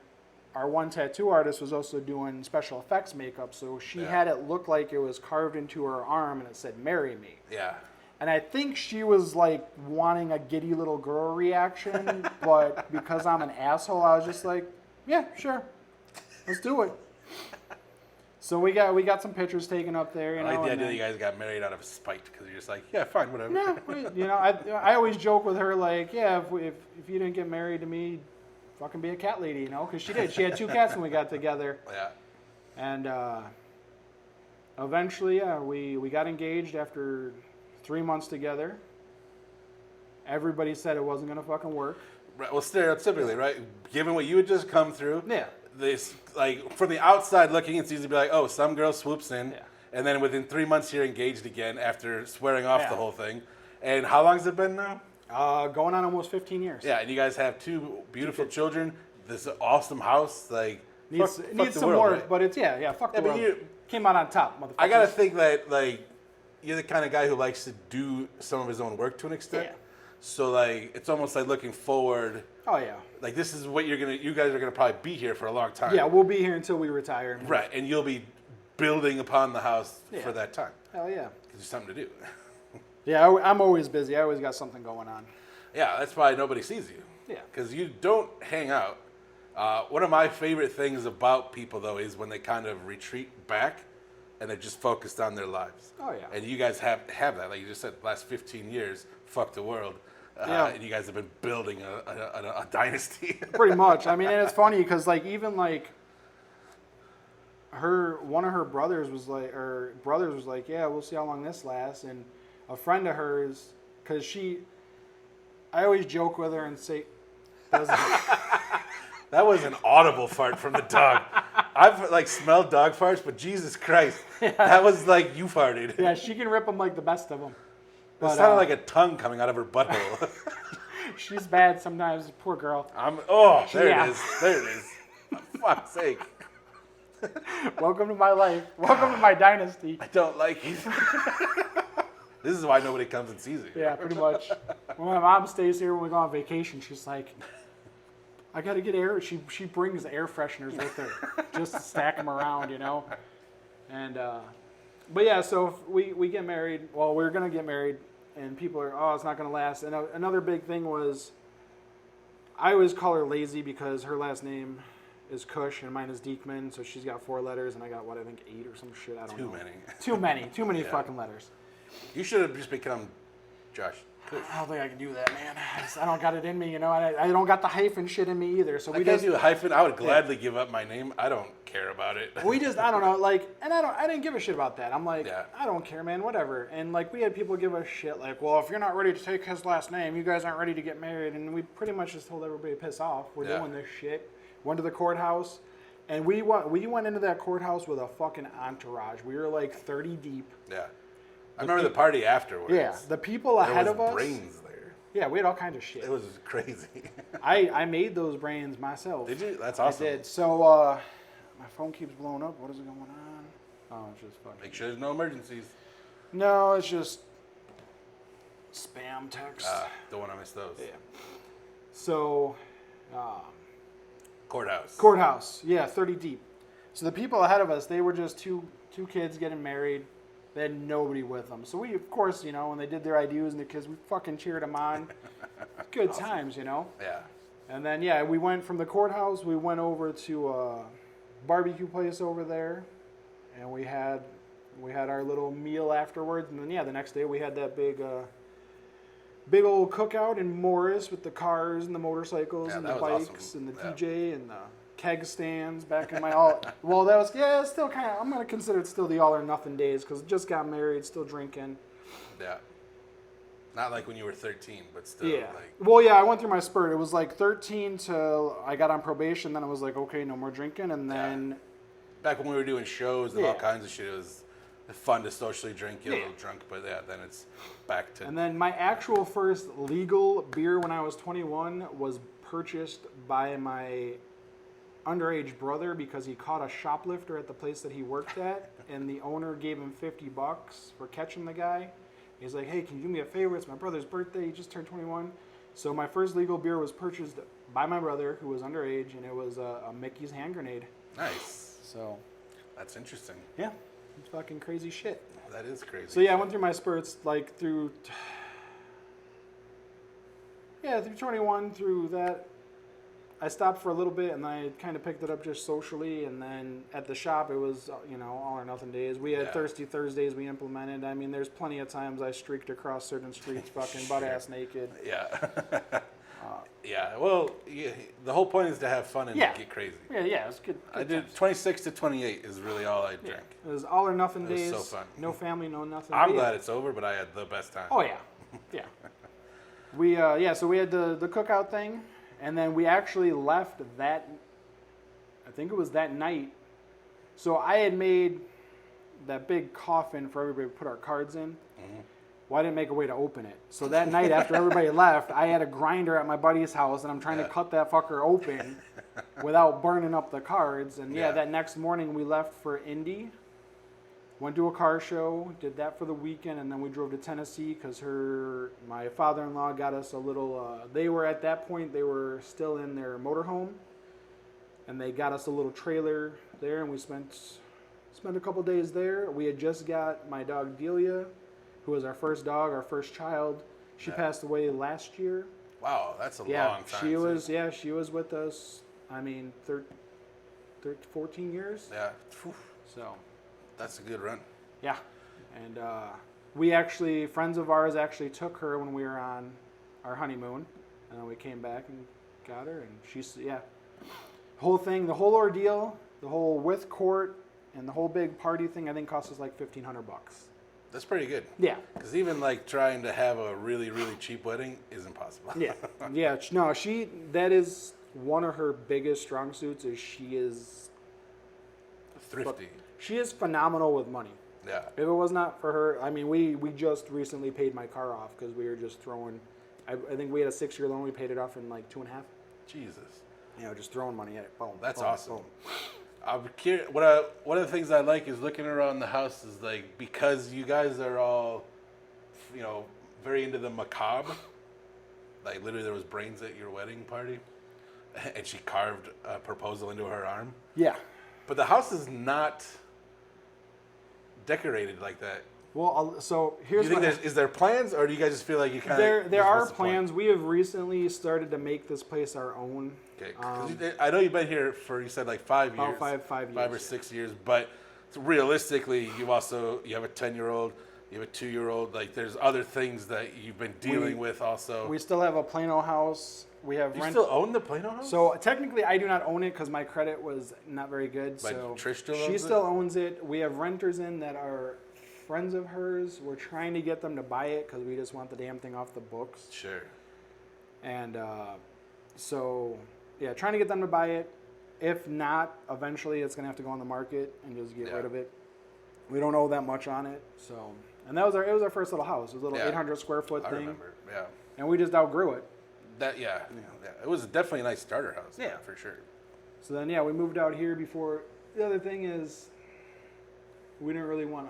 our one tattoo artist was also doing special effects makeup, so she had it look like it was carved into her arm and it said, "Marry me." Yeah. And I think she was like wanting a giddy little girl reaction, but because I'm an asshole, I was just like, yeah, sure. Let's do it. So we got some pictures taken up there. I like the idea that you guys got married out of spite because you're just like, yeah, fine, whatever. No, I always joke with her like, yeah, if you didn't get married to me, fucking be a cat lady, because she did. She had 2 cats when we got together. Yeah. And eventually, we got engaged after 3 months together. Everybody said it wasn't gonna fucking work. Right, well, stereotypically, right? Given what you had just come through, Yeah. this like from the outside looking, it's easy to be like, oh, some girl swoops in, Yeah. and then within 3 months you're engaged again after swearing off Yeah. the whole thing. And how long has it been now? Going on almost 15 years. Yeah, and you guys have 2 beautiful children. This awesome house, like Needs fuck the some world, work, right? but it's fuck the but world. Came out on top, motherfucker. I gotta think that like you're the kind of guy who likes to do some of his own work to an extent. Yeah. So like it's almost like looking forward. Oh yeah. Like this is what you guys are gonna probably be here for a long time. Yeah, we'll be here until we retire. Right, and you'll be building upon the house Yeah. for that time. Hell yeah. Because there's something to do. Yeah, I'm always busy. I always got something going on. Yeah, that's why nobody sees you. Yeah. Because you don't hang out. One of my favorite things about people, though, is when they kind of retreat back and they're just focused on their lives. Oh, yeah. And you guys have that. Like you just said, last 15 years, fuck the world. Yeah. And you guys have been building a dynasty. Pretty much. I mean, and it's funny because like even like one of her brothers was like, yeah, we'll see how long this lasts. And a friend of hers, because I always joke with her and say, That was an audible fart from the dog. I've like smelled dog farts, but Jesus Christ, that was like you farted. yeah, she can rip them like the best of them. It sounded like a tongue coming out of her butthole. She's bad sometimes, poor girl. There Yeah. it is. There it is. For fuck's sake. Welcome to my life. Welcome to my dynasty. I don't like it. This is why nobody comes and sees it. Yeah, pretty much. When my mom stays here when we go on vacation, she's like, I got to get air. She brings air fresheners with her just to stack them around, you know. And but yeah, so if we get married. Well, we're gonna get married, and people are, oh, it's not gonna last. And another big thing was, I always call her lazy because her last name is Cush and mine is Dieckmann, so she's got 4 letters and I got 8 or some shit. I don't know. Too many Yeah. fucking letters. You should have just become Josh. I don't think I can do that, man. I don't got it in me, you know. I don't got the hyphen shit in me either. So I can't do a hyphen. I would gladly give up my name. I don't care about it. I don't know, like, and I didn't give a shit about that. I'm like, Yeah. I don't care, man, whatever. And like, we had people give us shit, like, well, if you're not ready to take his last name, you guys aren't ready to get married. And we pretty much just told everybody to piss off. We're doing this shit. Went to the courthouse, and we went into that courthouse with a fucking entourage. We were like 30 deep. Yeah. I remember the party afterwards. Yeah, the people ahead of us. Brains there. Yeah, we had all kinds of shit. It was crazy. I made those brains myself. Did you? That's awesome. I did. So my phone keeps blowing up. What is going on? Oh, it's just fucking. Make sure there's no emergencies. No, it's just spam text. Don't want to miss those. Yeah. So, Courthouse. courthouse. Yeah, 30 deep. So the people ahead of us, they were just two kids getting married. They had nobody with them. So we, of course, you know, when they did their IDs and the kids, we fucking cheered them on. Good times, you know. Yeah. And then, yeah, we went from the courthouse, we went over to a barbecue place over there, and we had our little meal afterwards. And then, yeah, the next day we had that big old cookout in Morris with the cars and the motorcycles and the bikes awesome. and the DJ and the keg stands back in my all. Well, that was, yeah, it's still kind of, I'm going to consider it still the all or nothing days because just got married, still drinking. Yeah. Not like when you were 13, but still. Yeah. Like, Well, yeah, I went through my spurt. It was like 13 till I got on probation. Then it was like, okay, no more drinking. And then. back when we were doing shows and Yeah. all kinds of shit, it was fun to socially drink, get a little drunk, but yeah, then it's back to. And then my actual first legal beer when I was 21 was purchased by my underage brother because he caught a shoplifter at the place that he worked at, and the owner gave him $50 for catching the guy. He's like, hey, can you do me a favor? It's my brother's birthday. He just turned 21. So my first legal beer was purchased by my brother, who was underage, and it was a Mickey's hand grenade. Nice. So. That's interesting. Yeah. It's fucking crazy shit. That is crazy. So yeah, I went through my spurts like through 21 through that. I stopped for a little bit and I kind of picked it up just socially, and then at the shop it was, you know, all or nothing days. We had Thirsty Thursdays we implemented. I mean, there's plenty of times I streaked across certain streets fucking butt ass naked. Yeah. Yeah. Well, the whole point is to have fun and get crazy. Yeah, it was good. I did 26 to 28 is really all I drank. It was all or nothing days. It was so fun. No family, no nothing. I'm glad it's over, but I had the best time. Oh yeah, yeah. So we had the cookout thing, And then we actually left that, I think it was that night. So I had made that big coffin for everybody to put our cards in. Mm-hmm. Well, I didn't make a way to open it. So that night after everybody left, I had a grinder at my buddy's house, and I'm trying to cut that fucker open without burning up the cards. And that next morning we left for Indy, went to a car show, did that for the weekend, and then we drove to Tennessee because my father-in-law got us a little, they were at that point, they were still in their motorhome, and they got us a little trailer there, and we spent a couple days there. We had just got my dog Delia, who was our first dog, our first child. She passed away last year. Wow, that's a long time. She was with us, 14 years. Yeah. So that's a good run. Yeah. And friends of ours actually took her when we were on our honeymoon. And then we came back and got her. And she's, the whole ordeal, the whole with court and the whole big party thing, I think cost us like $1,500. That's pretty good. Yeah. Because even like trying to have a really, really cheap wedding is impossible. Yeah. Yeah. No, that is one of her biggest strong suits is she is thrifty. She is phenomenal with money. Yeah. If it was not for her, we just recently paid my car off because we were just throwing, I think we had a 6-year loan. We paid it off in like 2.5. Jesus. Just throwing money at it. Boom. That's boom, awesome. Boom. I'm curious. One of the things I like is looking around the house is like, because you guys are all, very into the macabre. Like literally there was brains at your wedding party and she carved a proposal into her arm. Yeah. But the house is not decorated like that. Well, so here's is there plans, or do you guys just feel like you kind of... There are plans. We have recently started to make this place our own. Okay. 'Cause I know you've been here for, you said like 5 years. About 5 years. 5 or 6 years, but realistically, you have a 10-year-old, you have a 2-year-old. Like there's other things that you've been dealing with also. We still have a Plano house. We have You still own the Plano house? So technically, I do not own it because my credit was not very good. But so Trish still owns she it? still owns it. We have renters in that are friends of hers. We're trying to get them to buy it because we just want the damn thing off the books. Sure. And trying to get them to buy it. If not, eventually it's going to have to go on the market and just get rid of it. We don't owe that much on it. So, and it was our first little house. It was a little 800 square foot thing. I remember, yeah. And we just outgrew it. It was definitely a nice starter house. Yeah, for sure. So then, we moved out here before. The other thing is, we didn't really want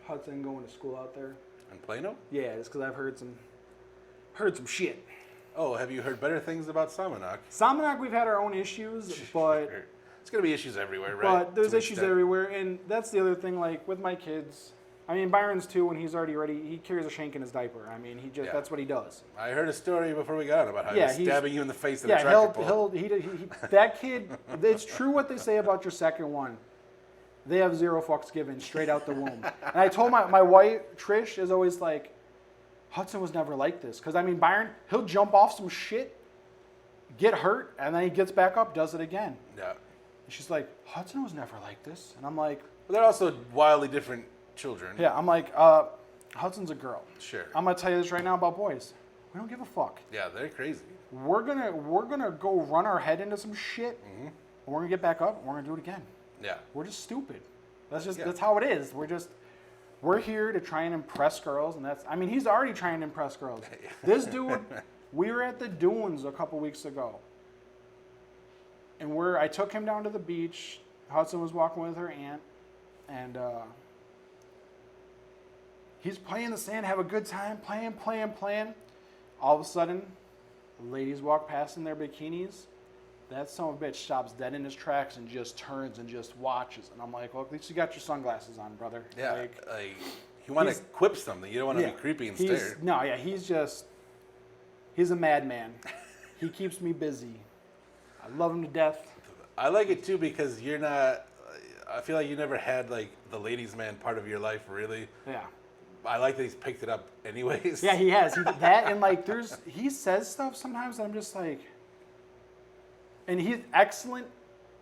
Hudson going to school out there. In Plano? Yeah, just because I've heard some shit. Oh, have you heard better things about Salmonak? Salmonak, we've had our own issues, but it's gonna be issues everywhere, right? But there's issues everywhere, and that's the other thing. Like with my kids, Byron's too. When he's already ready, he carries a shank in his diaper. That's what he does. I heard a story before we got on about how he's stabbing you in the face in a tractor pull. That kid. It's true what they say about your second one. They have zero fucks given straight out the womb. And I told my wife Trish is always like, Hudson was never like this. Because Byron, he'll jump off some shit, get hurt, and then he gets back up, does it again. Yeah. And she's like, Hudson was never like this. And I'm like, but they're also wildly different children. Yeah, I'm like, Hudson's a girl. Sure. I'm gonna tell you this right now about boys. We don't give a fuck. Yeah, they're crazy. We're gonna go run our head into some shit, and we're gonna get back up, and we're gonna do it again. Yeah. We're just stupid. That's how it is. We're here to try and impress girls, and he's already trying to impress girls. This dude, we were at the dunes a couple weeks ago, and I took him down to the beach. Hudson was walking with her aunt, and he's playing in the sand, have a good time, playing. All of a sudden, ladies walk past in their bikinis. That son of a bitch stops dead in his tracks and just turns and just watches. And I'm like, well, at least you got your sunglasses on, brother. Yeah, you want to quip something. You don't want to be creepy and stare. No, yeah, he's a madman. He keeps me busy. I love him to death. I like it too because you're not, I feel like you never had like the ladies' man part of your life, really. Yeah. I like that he's picked it up anyways. Yeah, he has. He says stuff sometimes that I'm just like, and he's excellent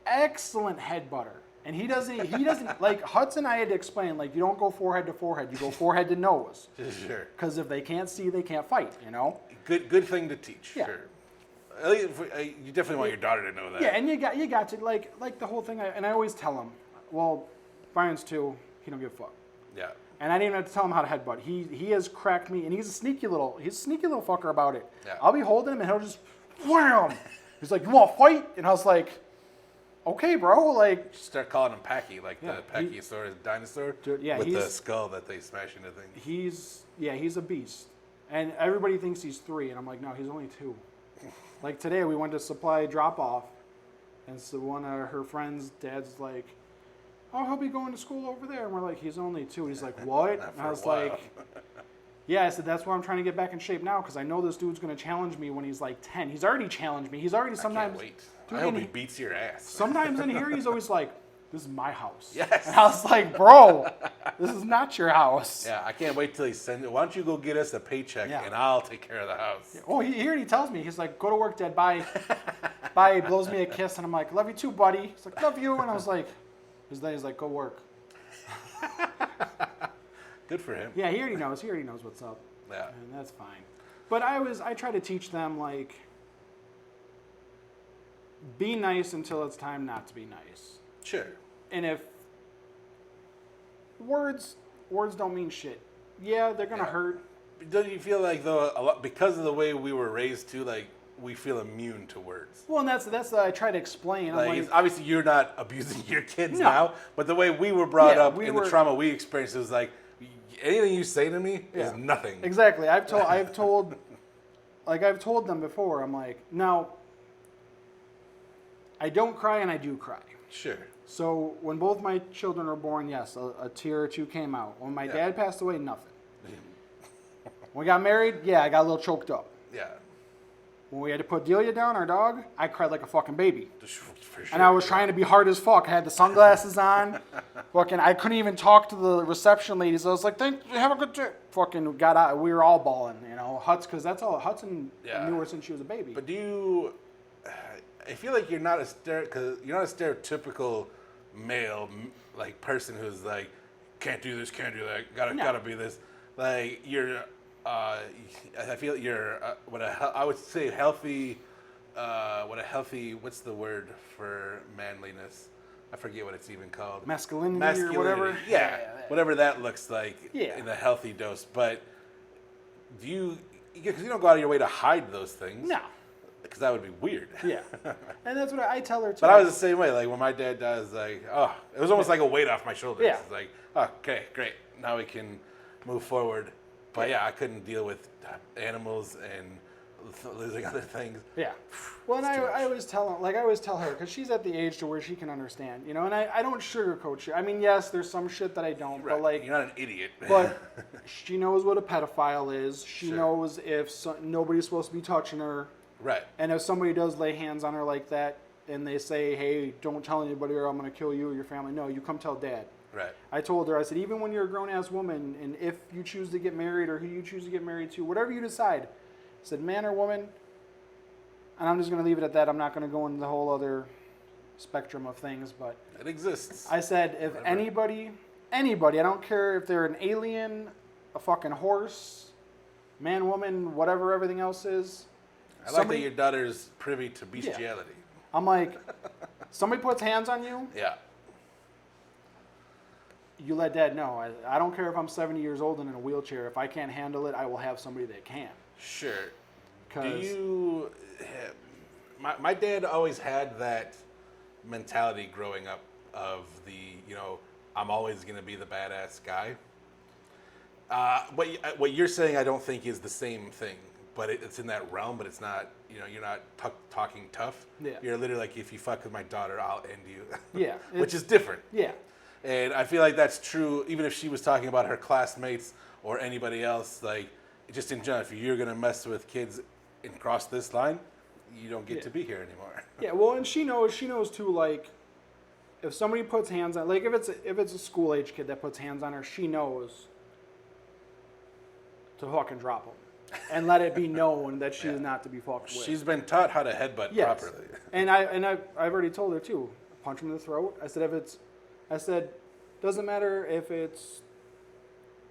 head butter. And he doesn't like Hudson. I had to explain, like, you don't go forehead to forehead, you go forehead to nose. Sure. Because if they can't see, they can't fight. Good thing to teach. Yeah. Sure. At least you definitely want your daughter to know that. Yeah, and you got to like the whole thing. And I always tell him, well, Brian's 2, he don't give a fuck. Yeah. And I didn't even have to tell him how to headbutt. He has cracked me, and he's a sneaky little fucker about it. Yeah. I'll be holding him, and he'll just wham. He's like, "You want to fight?" And I was like, "Okay, bro." Like, start calling him Packy, like Yeah, the Pachysaurus dinosaur. Dude, yeah, with the he's- skull that they smash into things. he's a beast, and everybody thinks he's 3, and I'm like, no, he's only 2. Like today, we went to supply drop off, and so one of her friends' dad's like, "Oh, he'll be going to school over there," and we're like, "He's only 2." He's like, "What?" Not And for I a was while. like, "Yeah," I said, "That's why I'm trying to get back in shape now, because I know this dude's going to challenge me when he's like 10. He's already challenged me. He's already sometimes." I can't wait. Dude, I hope and he beats your ass. Sometimes in here, he's always like, "This is my house." Yes. And I was like, "Bro, this is not your house." Yeah, I can't wait till he sends it. Why don't you go get us a paycheck Yeah. and I'll take care of the house. Oh, he already tells me. He's like, "Go to work, Dad. Bye." Bye. He blows me a kiss, and I'm like, "Love you too, buddy." He's like, "Love you." And I was like, he's like, "Go work." Good for him. Yeah, he already knows. He already knows what's up. Yeah. And that's fine. But I try to teach them, like, be nice until it's time not to be nice. Sure. And if words don't mean shit. Yeah, they're gonna Yeah. hurt. Don't you feel like though a lot because of the way we were raised too, like we feel immune to words? Well, and that's what I try to explain. Like, I'm it's, like, obviously you're not abusing your kids No. now, but the way we were brought Yeah, up we and were- the trauma we experienced, it was like anything you say to me is Yeah. nothing. exactly. I've told them before. I'm like, now, I don't cry and I do cry. Sure. So when both my children were born, yes, a tear or two came out. When my Yeah. dad passed away, nothing. When we got married, yeah, I got a little choked up. Yeah. When we had to put Delia down, our dog, I cried like a fucking baby. For sure. And I was trying to be hard as fuck. I had the sunglasses on. Fucking, I couldn't even talk to the reception ladies. I was like, "Thank you, have a good day." Fucking got out. We were all bawling, you know. Because that's all. Hudson Yeah. knew her since she was a baby. But do you? I feel like you're not a stereotypical male like person who's like can't do this, can't do that, gotta be this. Like you're. I feel you're I would say healthy. What's the word for manliness? I forget what it's even called. Masculinity or whatever. Yeah, whatever that looks like Yeah. in a healthy dose. But do you? Because you don't go out of your way to hide those things. No. Because that would be weird. Yeah. And that's what I tell her too. But I was the same way. Like when my dad dies, like, oh, it was almost like a weight off my shoulders. Yeah. It's like, oh, okay, great. Now we can move forward. But yeah, I couldn't deal with animals and losing other things. Yeah. Well, and It's too much. I always tell her, because she's at the age to where she can understand, you know, and I don't sugarcoat shit. I mean, yes, there's some shit that I don't, Right. but like, You're not an idiot. but she knows what a pedophile is. She Sure. knows if nobody's supposed to be touching her. Right. And if somebody does lay hands on her like that and they say, "Hey, don't tell anybody or I'm going to kill you or your family," no, you come tell Dad. Right. I told her, I said, even when you're a grown-ass woman and if you choose to get married or who you choose to get married to, whatever you decide, I said, man or woman, and I'm just going to leave it at that. I'm not going to go into the whole other spectrum of things, but It exists. I said, if Whatever. anybody, I don't care if they're an alien, a fucking horse, man, woman, whatever everything else is. I like that your daughter's privy to bestiality. I'm like, somebody puts hands on you, Yeah. you let Dad know. I don't care if I'm 70 years old and in a wheelchair. If I can't handle it, I will have somebody that can. Sure. Do 'Cause- you? My dad always had that mentality growing up of I'm always going to be the badass guy. What you're saying, I don't think is the same thing, but it's in that realm. But it's not. You're not talking tough. Yeah. You're literally like, if you fuck with my daughter, I'll end you. Yeah, Which it's- is different. Yeah. And I feel like that's true, even if she was talking about her classmates or anybody else. Like, just in general, if you're gonna mess with kids and cross this line, you don't get Yeah. to be here anymore. Yeah, well, and she knows too, like, if somebody puts hands on, like, if it's a school age kid that puts hands on her, she knows to fucking drop them and let it be known that she is not to be fucked with. She's been taught how to headbutt Yes. properly. And I've already told her too. Punch him in the throat. I said, doesn't matter if it's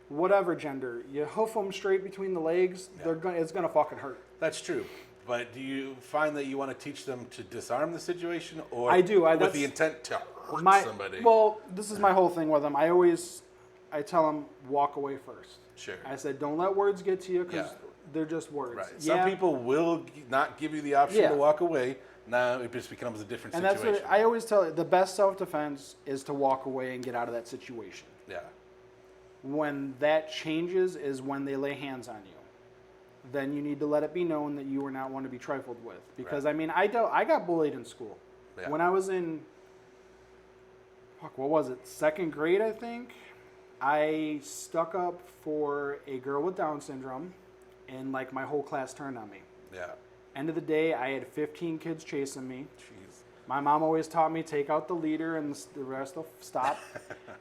whatever gender. You hoof them straight between the legs. Yeah. It's gonna fucking hurt. That's true. But do you find that you want to teach them to disarm the situation, or I do. with the intent to hurt somebody? Well, this is my whole thing with them. I tell them, walk away first. Sure. I said, don't let words get to you because they're just words. Right. Yeah. Some people will not give you the option to walk away. Now it just becomes a different and situation. that's what I always tell you. The best self-defense is to walk away and get out of that situation. Yeah. When that changes is when they lay hands on you. Then you need to let it be known that you are not one to be trifled with. Because, I mean, I got bullied in school. Yeah. When I was in, what was it, 2nd grade, I think, I stuck up for a girl with Down syndrome, and, like, my whole class turned on me. Yeah. End of the day, I had 15 kids chasing me. Jeez. My mom always taught me, take out the leader and the rest will stop.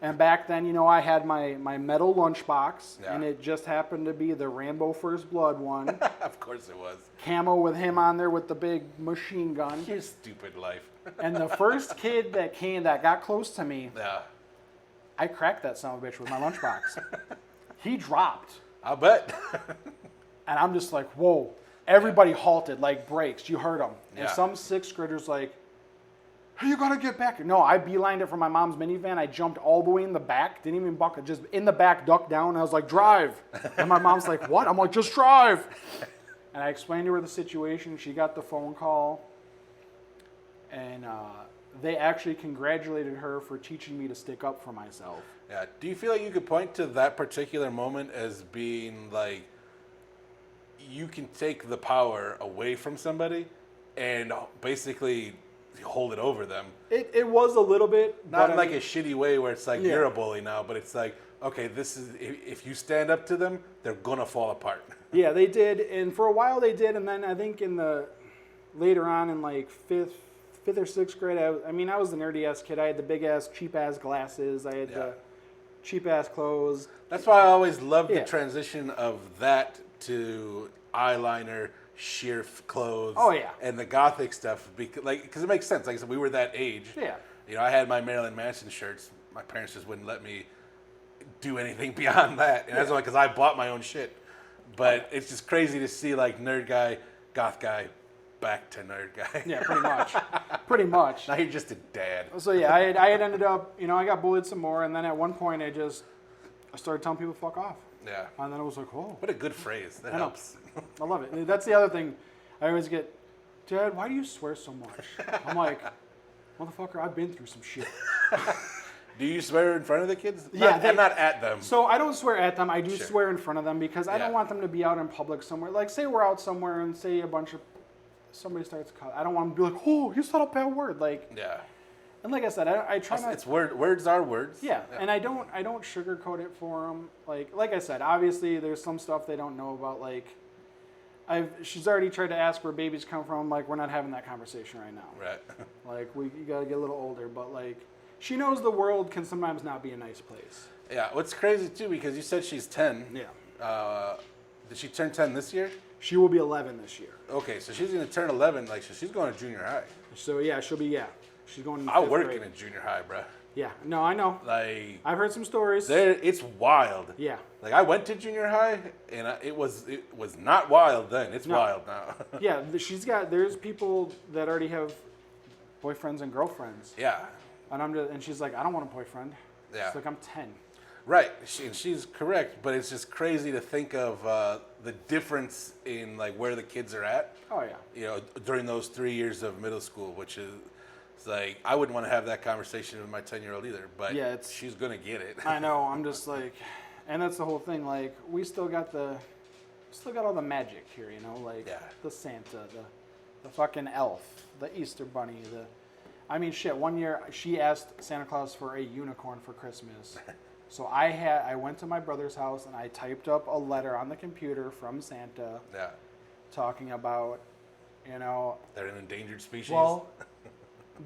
And back then, you know, I had my metal lunchbox, and it just happened to be the Rambo First Blood one. Of course it was. Camo with him on there with the big machine gun. Your stupid life. And the first kid that got close to me, I cracked that son of a bitch with my lunchbox. He dropped. I'll bet. And I'm just like, whoa. Everybody halted like brakes. You heard them. Yeah. And some 6th graders like, hey, you gotta get back. No, I beelined it from my mom's minivan. I jumped all the way in the back. Didn't even buckle. Just in the back, ducked down. And I was like, drive. And my mom's like, what? I'm like, just drive. And I explained to her the situation. She got the phone call. And they actually congratulated her for teaching me to stick up for myself. Yeah. Do you feel like you could point to that particular moment as being like, you can take the power away from somebody and basically hold it over them? It was a little bit. Not in like a shitty way where it's like you're a bully now, but it's like, okay, this is, if you stand up to them, they're gonna fall apart. Yeah, they did, and for a while they did, and then I think later on in like 5th or 6th grade, I was the nerdy ass kid. I had the big ass cheap ass glasses. I had the cheap ass clothes. That's why I always loved the transition of that to eyeliner, sheer clothes, and the gothic stuff, because it makes sense. Like I said, we were that age. Yeah. You know, I had my Marilyn Manson shirts. My parents just wouldn't let me do anything beyond that, and that's only because I bought my own shit. But it's just crazy to see like nerd guy, goth guy, back to nerd guy. Yeah, pretty much. Pretty much. Now you're just a dad. So yeah, I had ended up, you know, I got bullied some more, and then at one point I started telling people fuck off. Yeah. And then it was like, whoa. What a good phrase. That helps. I love it. That's the other thing. I always get, Dad, why do you swear so much? I'm like, motherfucker, I've been through some shit. Do you swear in front of the kids? Yeah. Not at them. So I don't swear at them. I do swear in front of them because I don't want them to be out in public somewhere. Like, say we're out somewhere and say somebody starts cussing. I don't want them to be like, oh, you said a bad word. Like, and like I said, I try not. It's words are words. Yeah, and I don't sugarcoat it for them. Like I said, obviously there's some stuff they don't know about. Like, she's already tried to ask where babies come from. Like, we're not having that conversation right now. Right. Like, you gotta get a little older, but like, she knows the world can sometimes not be a nice place. Yeah, what's crazy too, because you said she's 10. Yeah. Did she turn 10 this year? She will be 11 this year. Okay, so she's gonna turn 11. Like, so she's going to junior high. So yeah, she'll be She's going. I work in a junior high, bro. Yeah, no, I know. Like, I've heard some stories. It's wild. Yeah. Like, I went to junior high, and it was not wild then. It's wild now. Yeah, there's people that already have boyfriends and girlfriends. Yeah. And she's like, I don't want a boyfriend. Yeah. She's like, I'm 10. Right, and she's correct, but it's just crazy to think of the difference in like where the kids are at. Oh yeah. You know, during those 3 years of middle school, which is. It's like, I wouldn't want to have that conversation with my 10-year-old either, but she's going to get it. I know, I'm just like, and that's the whole thing, like, we still got all the magic here, you know, like, the Santa, the fucking elf, the Easter bunny, one year, she asked Santa Claus for a unicorn for Christmas, so I went to my brother's house, and I typed up a letter on the computer from Santa, talking about, you know. They're an endangered species? Well,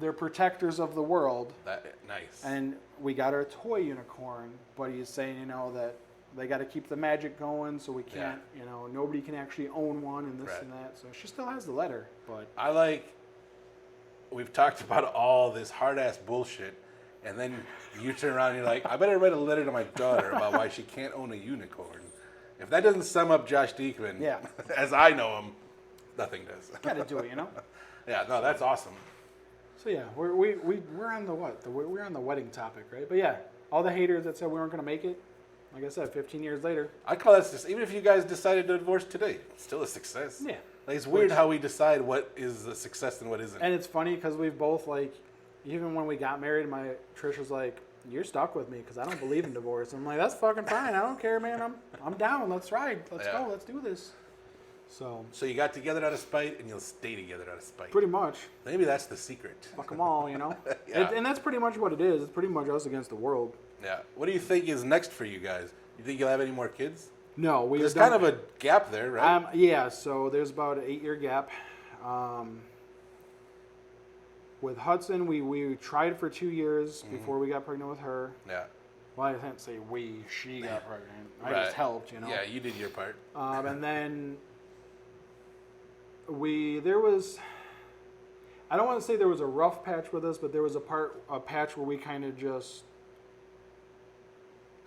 they're protectors of the world. Nice. And we got her a toy unicorn, but he's saying, you know, that they got to keep the magic going, so we can't, you know, nobody can actually own one and this and that. So she still has the letter, but we've talked about all this hard-ass bullshit, and then you turn around and you're like, I better write a letter to my daughter about why she can't own a unicorn. If that doesn't sum up Josh Dieckmann, as I know him, nothing does. Got to do it, you know. Yeah, no, that's awesome. So yeah, we're on the what? We're on the wedding topic, right? But yeah, all the haters that said we weren't gonna make it, like I said, 15 years later. I call that just, even if you guys decided to divorce today, it's still a success. Yeah. Like, it's weird how we decide what is a success and what isn't. And it's funny because we've both, like, even when we got married, Trish was like, "You're stuck with me because I don't believe in divorce." I'm like, "That's fucking fine. I don't care, man. I'm down. Let's ride. Let's go. Let's do this." So you got together out of spite, and you'll stay together out of spite. pretty much, Maybe that's the secret. fuck them all, you know. Yeah. And that's pretty much what it is. It's pretty much us against the world. Yeah. What do you think is next for you guys? You think you'll have any more kids? No, There's kind of a gap there, right? Yeah, so there's about an 8-year gap. With Hudson, we tried for 2 years before we got pregnant with her. Yeah. Well, I didn't say she got pregnant. I Right. just helped, you know. Yeah, you did your part. And then there was, I don't want to say there was a rough patch with us, but there was a patch where we kind of just,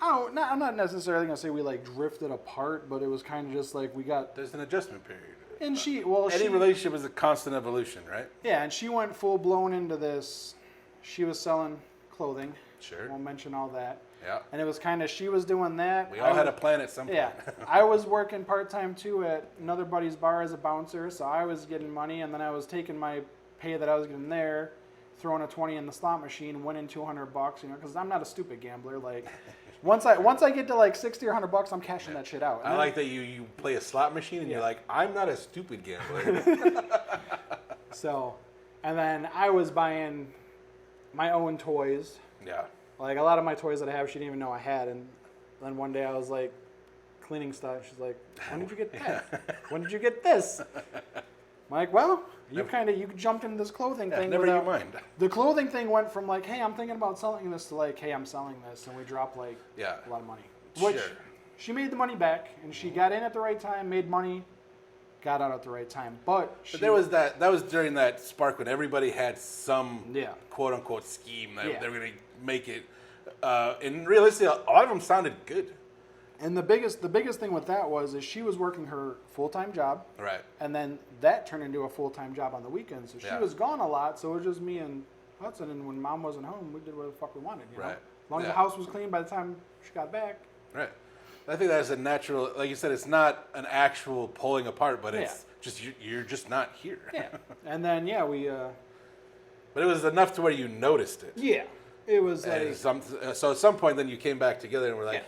I'm not necessarily going to say we like drifted apart, but it was kind of just like There's an adjustment period. and Any relationship is a constant evolution, right? Yeah, and she went full blown into this. She was selling clothing. Sure. Won't mention all that. Yeah. And it was kind of, she was doing that. We all had a plan at some point. Yeah. I was working part-time too at another buddy's bar as a bouncer, so I was getting money, and then I was taking my pay that I was getting there, throwing a 20 in the slot machine, winning $200, you know, because I'm not a stupid gambler. Like, once I get to like 60 or $100, I'm cashing that shit out. And I like that you play a slot machine and you're like, I'm not a stupid gambler. So, and then I was buying my own toys. Yeah. Like, a lot of my toys that I have, she didn't even know I had. And then one day I was like cleaning stuff. She's like, "When did you get that? When did you get this?" I'm like, "Well, you jumped into this clothing thing." Never you mind. The clothing thing went from like, "Hey, I'm thinking about selling this," to like, "Hey, I'm selling this," and we dropped like a lot of money. Which she made the money back, and she got in at the right time, made money, got out at the right time. But there was that was during that spark when everybody had some quote unquote scheme that they were going to make it. And realistically, a lot of them sounded good. And the biggest thing with that was she was working her full-time job. Right. And then that turned into a full-time job on the weekends. So she was gone a lot, so it was just me and Hudson, and when Mom wasn't home, we did whatever the fuck we wanted, you know? As long as the house was clean by the time she got back. Right. I think that's a natural, like you said, it's not an actual pulling apart, but it's just, you're just not here. Yeah. And then, we... But it was enough to where you noticed it. Yeah. It was like... So at some point, then you came back together and were like,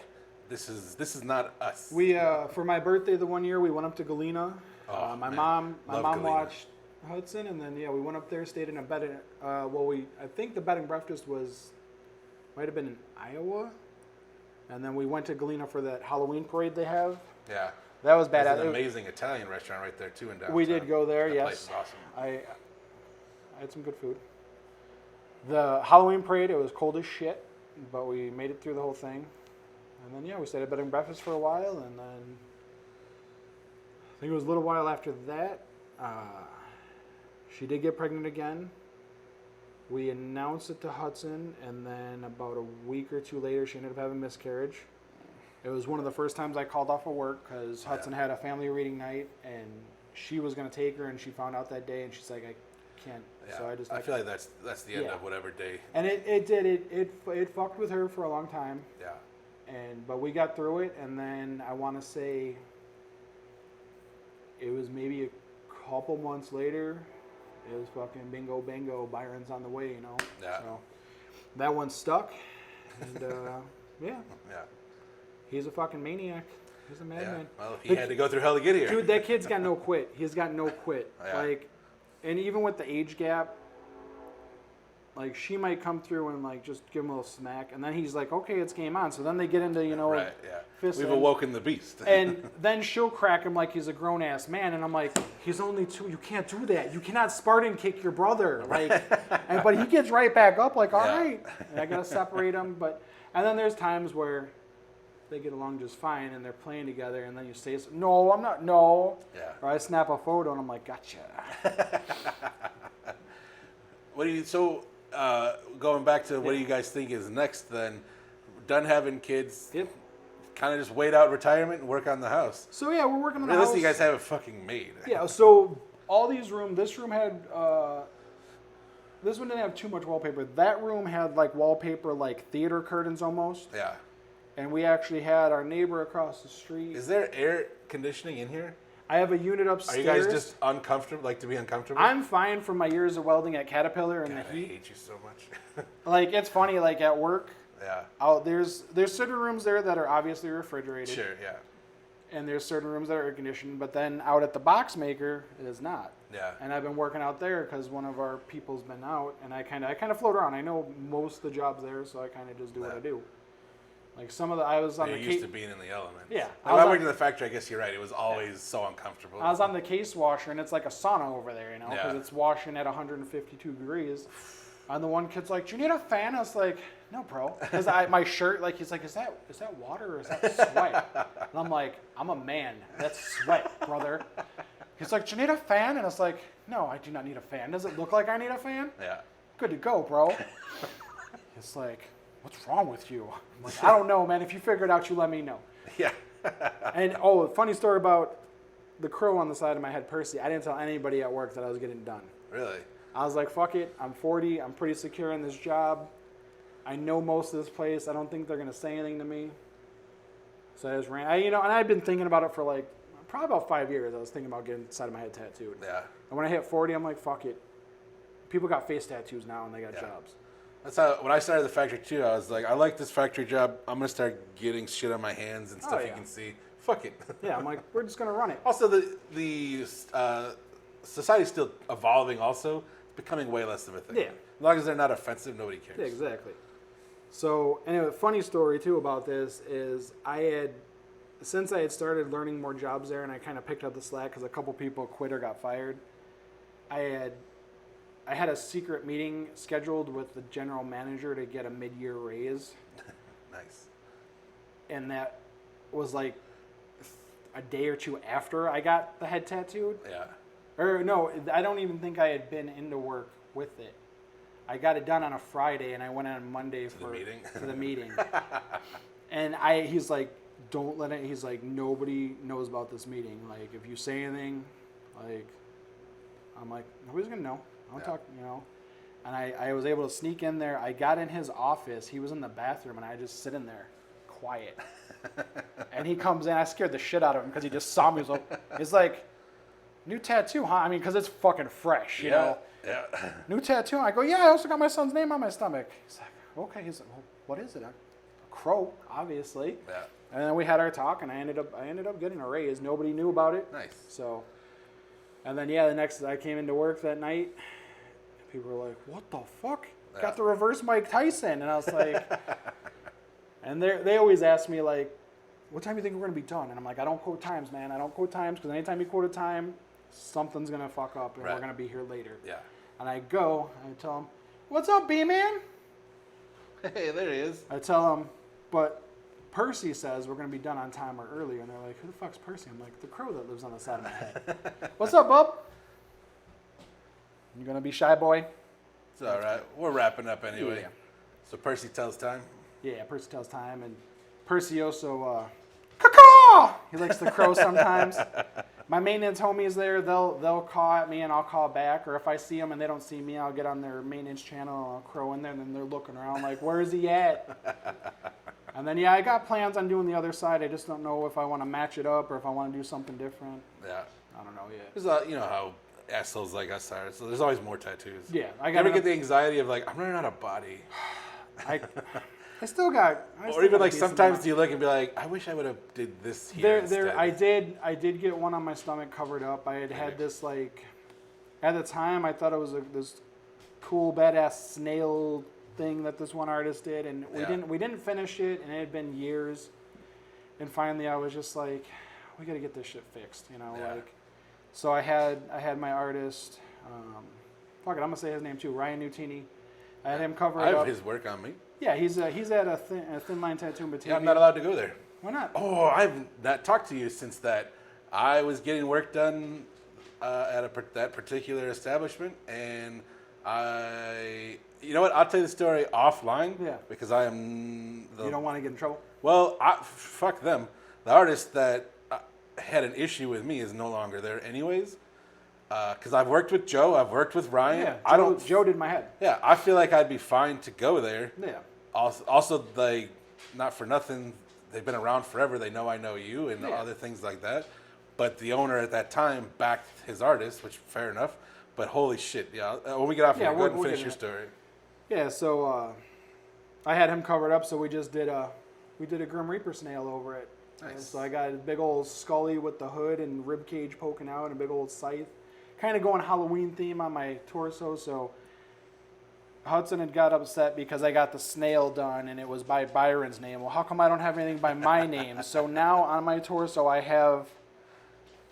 this is not us. We, for my birthday the one year, we went up to Galena. My mom watched Hudson, and then, we went up there, stayed in a bed. I think the bed and breakfast might have been in Iowa. And then we went to Galena for that Halloween parade they have. Yeah. That was badass. There's an amazing Italian restaurant right there, too, in downtown. We did go there, that place is awesome. I had some good food. The Halloween parade, it was cold as shit, but we made it through the whole thing. And then, we stayed at bed and breakfast for a while, and then I think it was a little while after that, she did get pregnant again. We announced it to Hudson, and then about a week or two later, she ended up having a miscarriage. It was one of the first times I called off of work because Hudson had a family reading night, and she was going to take her, and she found out that day, and she's like, "I can't." Yeah. So I feel like that's the end of whatever day. And it fucked with her for a long time. Yeah. But we got through it, and then I want to say it was maybe a couple months later. It was fucking bingo bango. Byron's on the way, you know. Yeah. So that one stuck, and yeah. He's a fucking maniac. He's a madman. Well, he had to go through hell to get here. Dude, that kid's got no quit. He's got no quit. Yeah. Like, and even with the age gap, like, she might come through and like just give him a little smack, and then he's like, "Okay, it's game on." So then they get into fists. We've awoken the beast. And then she'll crack him like he's a grown ass man, and I'm like, "He's only 2. You can't do that. You cannot Spartan kick your brother." Like, but he gets right back up. Like, all right, and I gotta separate them. And then there's times where they get along just fine and they're playing together, and then you say, "No, I'm not." No. Yeah. Or I snap a photo and I'm like, "Gotcha." Going back to what do you guys think is next then? Done having kids. Yep. Kind of just wait out retirement and work on the house. So we're working on the Realistically, house. you guys have it fucking made. Yeah, so all these rooms. This room had. This one didn't have too much wallpaper. That room had like wallpaper, like theater curtains almost. Yeah. And we actually had our neighbor across the street. Is there air conditioning in here? I have a unit upstairs. Are you guys just uncomfortable? Like to be uncomfortable? I'm fine from my years of welding at Caterpillar and God, the heat. I hate you so much. Like it's funny. Like at work, Yeah. there's certain rooms there that are obviously refrigerated. Sure. Yeah. And there's certain rooms that are air conditioned, but then out at the box maker, it is not. Yeah. And I've been working out there because one of our people's been out, and I kind of float around. I know most of the jobs there, so I kind of just do what I do. Like some of the, I was on You're the used to being in the elements. Yeah. When I worked in the factory, I guess you're right. It was always so uncomfortable. I was on the case washer, and it's like a sauna over there, you know, because Yeah. it's washing at 152 degrees. And the one kid's like, "Do you need a fan?" I was like, "No, bro." Because my shirt, like, he's like, "Is that water or is that sweat?" And I'm like, "I'm a man. That's sweat, brother." He's like, "Do you need a fan?" And I was like, "No, I do not need a fan. Does it look like I need a fan?" Yeah. Good to go, bro. It's like, "What's wrong with you?" I'm like, "I don't know, man. If you figure it out, you let me know." Yeah. And funny story about the crow on the side of my head, Percy. I didn't tell anybody at work that I was getting done. Really? I was like, fuck it. I'm 40. I'm pretty secure in this job. I know most of this place. I don't think they're going to say anything to me. So I just ran. And I'd been thinking about it for like probably about 5 years. I was thinking about getting the side of my head tattooed. Yeah. And when I hit 40, I'm like, fuck it. People got face tattoos now and they got jobs. That's how, when I started the factory too, I was like, I like this factory job. I'm going to start getting shit on my hands and stuff you can see. Fuck it. Yeah, I'm like, we're just going to run it. Also, the society's still evolving also. It's becoming way less of a thing. Yeah. As long as they're not offensive, nobody cares. Yeah, exactly. So, anyway, funny story too about this is since I had started learning more jobs there and I kind of picked up the slack because a couple people quit or got fired, I had a secret meeting scheduled with the general manager to get a mid-year raise. Nice. And that was like a day or two after I got the head tattooed. Yeah. Or no, I don't even think I had been into work with it. I got it done on a Friday, and I went on Monday To the meeting. And he's like, don't let it. He's like, nobody knows about this meeting. Like, if you say anything, like, I'm like, nobody's gonna know. I don't talk, And I was able to sneak in there. I got in his office. He was in the bathroom, and I just sit in there, quiet. And he comes in. I scared the shit out of him because he just saw me. He's like, new tattoo, huh? I mean, because it's fucking fresh, you know? Yeah. New tattoo. I go, yeah, I also got my son's name on my stomach. He's like, okay. He's like, well, what is it? A crow, obviously. Yeah. And then we had our talk, and I ended up getting a raise. Nobody knew about it. Nice. So, and then, the next I came into work that night. People were like, what the fuck? Yeah. Got the reverse Mike Tyson. And I was like, and they always ask me, like, what time do you think we're going to be done? And I'm like, I don't quote times, man. I don't quote times because anytime you quote a time, something's going to fuck up and we're going to be here later. Yeah. And I go, and I tell them, what's up, B-Man? Hey, there he is. I tell them, but Percy says we're going to be done on time or earlier. And they're like, who the fuck's Percy? I'm like, the crow that lives on the side of my head. What's up, bub? You going to be shy, boy? It's all right. We're wrapping up anyway. Yeah. So Percy tells time. Yeah, Percy tells time. And Percy also, caw! He likes to crow sometimes. My maintenance homies there, they'll caw at me and I'll caw back. Or if I see them and they don't see me, I'll get on their maintenance channel and I'll crow in there. And then they're looking around like, where's he at? And then, I got plans on doing the other side. I just don't know if I want to match it up or if I want to do something different. Yeah. I don't know yet. There's you know how assholes like us are. So there's always more tattoos. Yeah. You ever get the anxiety of like, I'm running out of body? I still got. Or even like sometimes you look and be like, I wish I would have did this here instead. I did get one on my stomach covered up. I had this like, at the time I thought it was this cool badass snail thing that this one artist did, and we didn't finish it, and it had been years. And finally I was just like, we got to get this shit fixed, like. So I had my artist, fuck it, I'm gonna say his name too, Ryan Nutini. I had him cover it up. I have his work on me. Yeah, he's at a thin line tattoo in Batavia. Yeah, I'm not allowed to go there. Why not? Oh, I've not talked to you since that. I was getting work done at that particular establishment, and you know what? I'll tell you the story offline. Yeah. Because I am. You don't want to get in trouble? Well, fuck them. The artist that had an issue with me is no longer there, anyways. Because I've worked with Joe, I've worked with Ryan. Yeah, Joe did my head. Yeah, I feel like I'd be fine to go there. Yeah. Also, not for nothing, they've been around forever. They know I know you and other things like that. But the owner at that time backed his artist, which fair enough. But holy shit, yeah. When we get off here, go ahead and finish your story. Yeah, so I had him covered up, so we just did a Grim Reaper snail over it. Nice. So I got a big old Scully with the hood and rib cage poking out and a big old scythe. Kind of going Halloween theme on my torso, so Hudson had got upset because I got the snail done and it was by Byron's name. Well, how come I don't have anything by my name? So now on my torso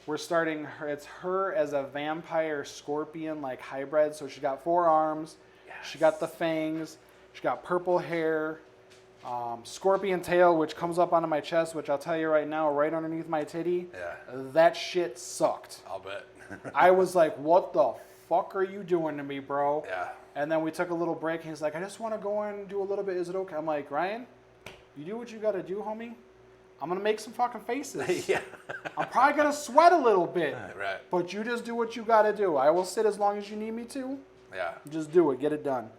we're starting it's her as a vampire scorpion like hybrid. So she got 4 arms, she got the fangs, she got purple hair, scorpion tail, which comes up onto my chest, which I'll tell you right now, right underneath my titty. Yeah. That shit sucked. I'll bet. I was like, what the fuck are you doing to me, bro? Yeah. And then we took a little break, and he's like, I just want to go in and do a little bit. Is it okay? I'm like, Ryan, you do what you got to do, homie. I'm going to make some fucking faces. Yeah. I'm probably going to sweat a little bit. Right. But you just do what you got to do. I will sit as long as you need me to. Yeah. Just do it. Get it done.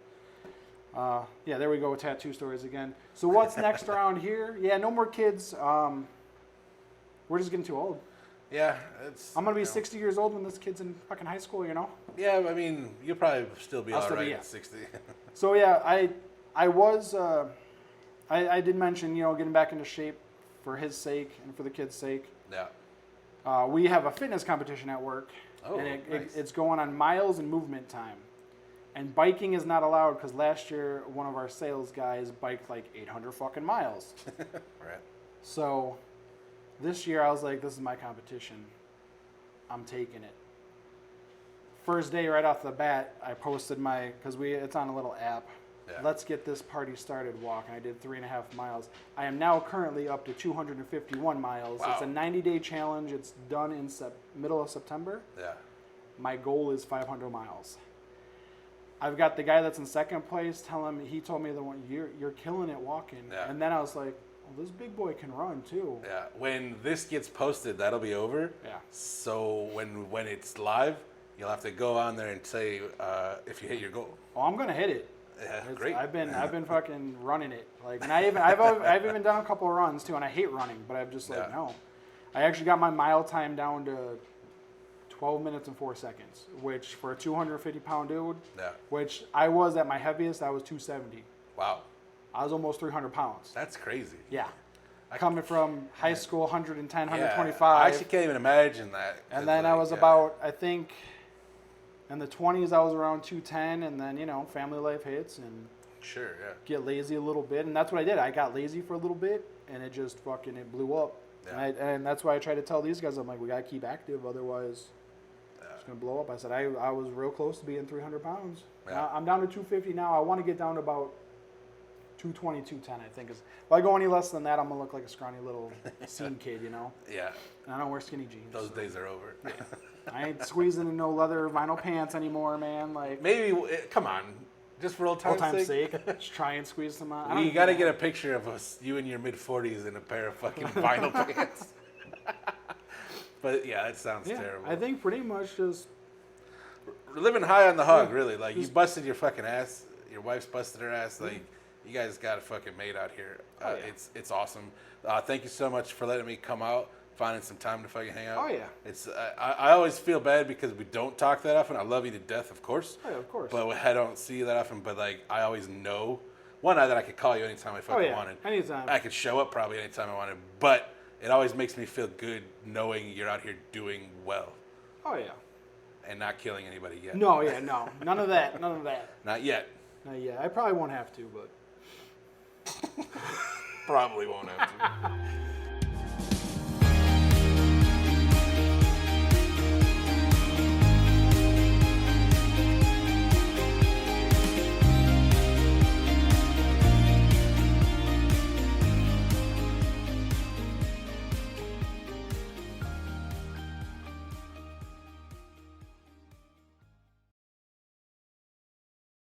Yeah, there we go with tattoo stories again. So what's next around here? Yeah, no more kids. We're just getting too old. Yeah, I'm going to be 60 years old when this kid's in fucking high school, you know? Yeah, I mean, you'll probably still be all right at 60. So yeah, I did mention, getting back into shape for his sake and for the kid's sake. Yeah. We have a fitness competition at work. Oh, and nice. It's going on miles and movement time. And biking is not allowed because last year one of our sales guys biked like 800 fucking miles. Right. So this year I was like, this is my competition. I'm taking it. First day right off the bat, I posted it's on a little app. Yeah. Let's get this party started walk. And I did 3.5 miles. I am now currently up to 251 miles. Wow. It's a 90-day challenge. It's done in middle of September. Yeah. My goal is 500 miles. I've got the guy that's in second place he told me you're killing it walking. Yeah. And then I was like, well, this big boy can run too. Yeah. When this gets posted, that'll be over. Yeah. So when it's live, you'll have to go on there and say if you hit your goal. Oh, I'm gonna hit it. Yeah, great. I've been fucking running it. Like, and I've even done a couple of runs too, and I hate running, but I'm just like, no. I actually got my mile time down to 12 minutes and 4 seconds, which for a 250-pound dude, which I was at my heaviest, I was 270. Wow. I was almost 300 pounds. That's crazy. Yeah. Coming from high school, 110, 125. I actually can't even imagine that. And then I was about, I think, in the 20s, I was around 210, and then, family life hits and sure, yeah. get lazy a little bit. And that's what I did. I got lazy for a little bit, and it just it blew up. Yeah. And that's why I try to tell these guys, I'm like, we got to keep active, otherwise it's going to blow up. I said, I was real close to being 300 pounds. Yeah. I'm down to 250 now. I want to get down to about 220, 210, I think. If I go any less than that, I'm going to look like a scrawny little scene kid, Yeah. And I don't wear skinny jeans. Those days are over. Yeah. I ain't squeezing in no leather vinyl pants anymore, man. Like, maybe, come on. Just for old time's sake. Just try and squeeze them on. We got to get a picture of you in your mid-40s in a pair of fucking vinyl pants. But yeah, that sounds terrible. I think pretty much just living high on the hog, really. Like, you busted your fucking ass. Your wife's busted her ass. Like, you guys got it fucking made out here. It's awesome. Thank you so much for letting me come out, finding some time to fucking hang out. Oh, yeah. It's I always feel bad because we don't talk that often. I love you to death, of course. Oh, yeah, of course. But I don't see you that often. But, like, I always know, that I could call you anytime I fucking wanted. Anytime. I could show up probably anytime I wanted. But it always makes me feel good knowing you're out here doing well. Oh, yeah. And not killing anybody yet. No, yeah, no. None of that. Not yet. Not yet. I probably won't have to, but. Probably won't have to.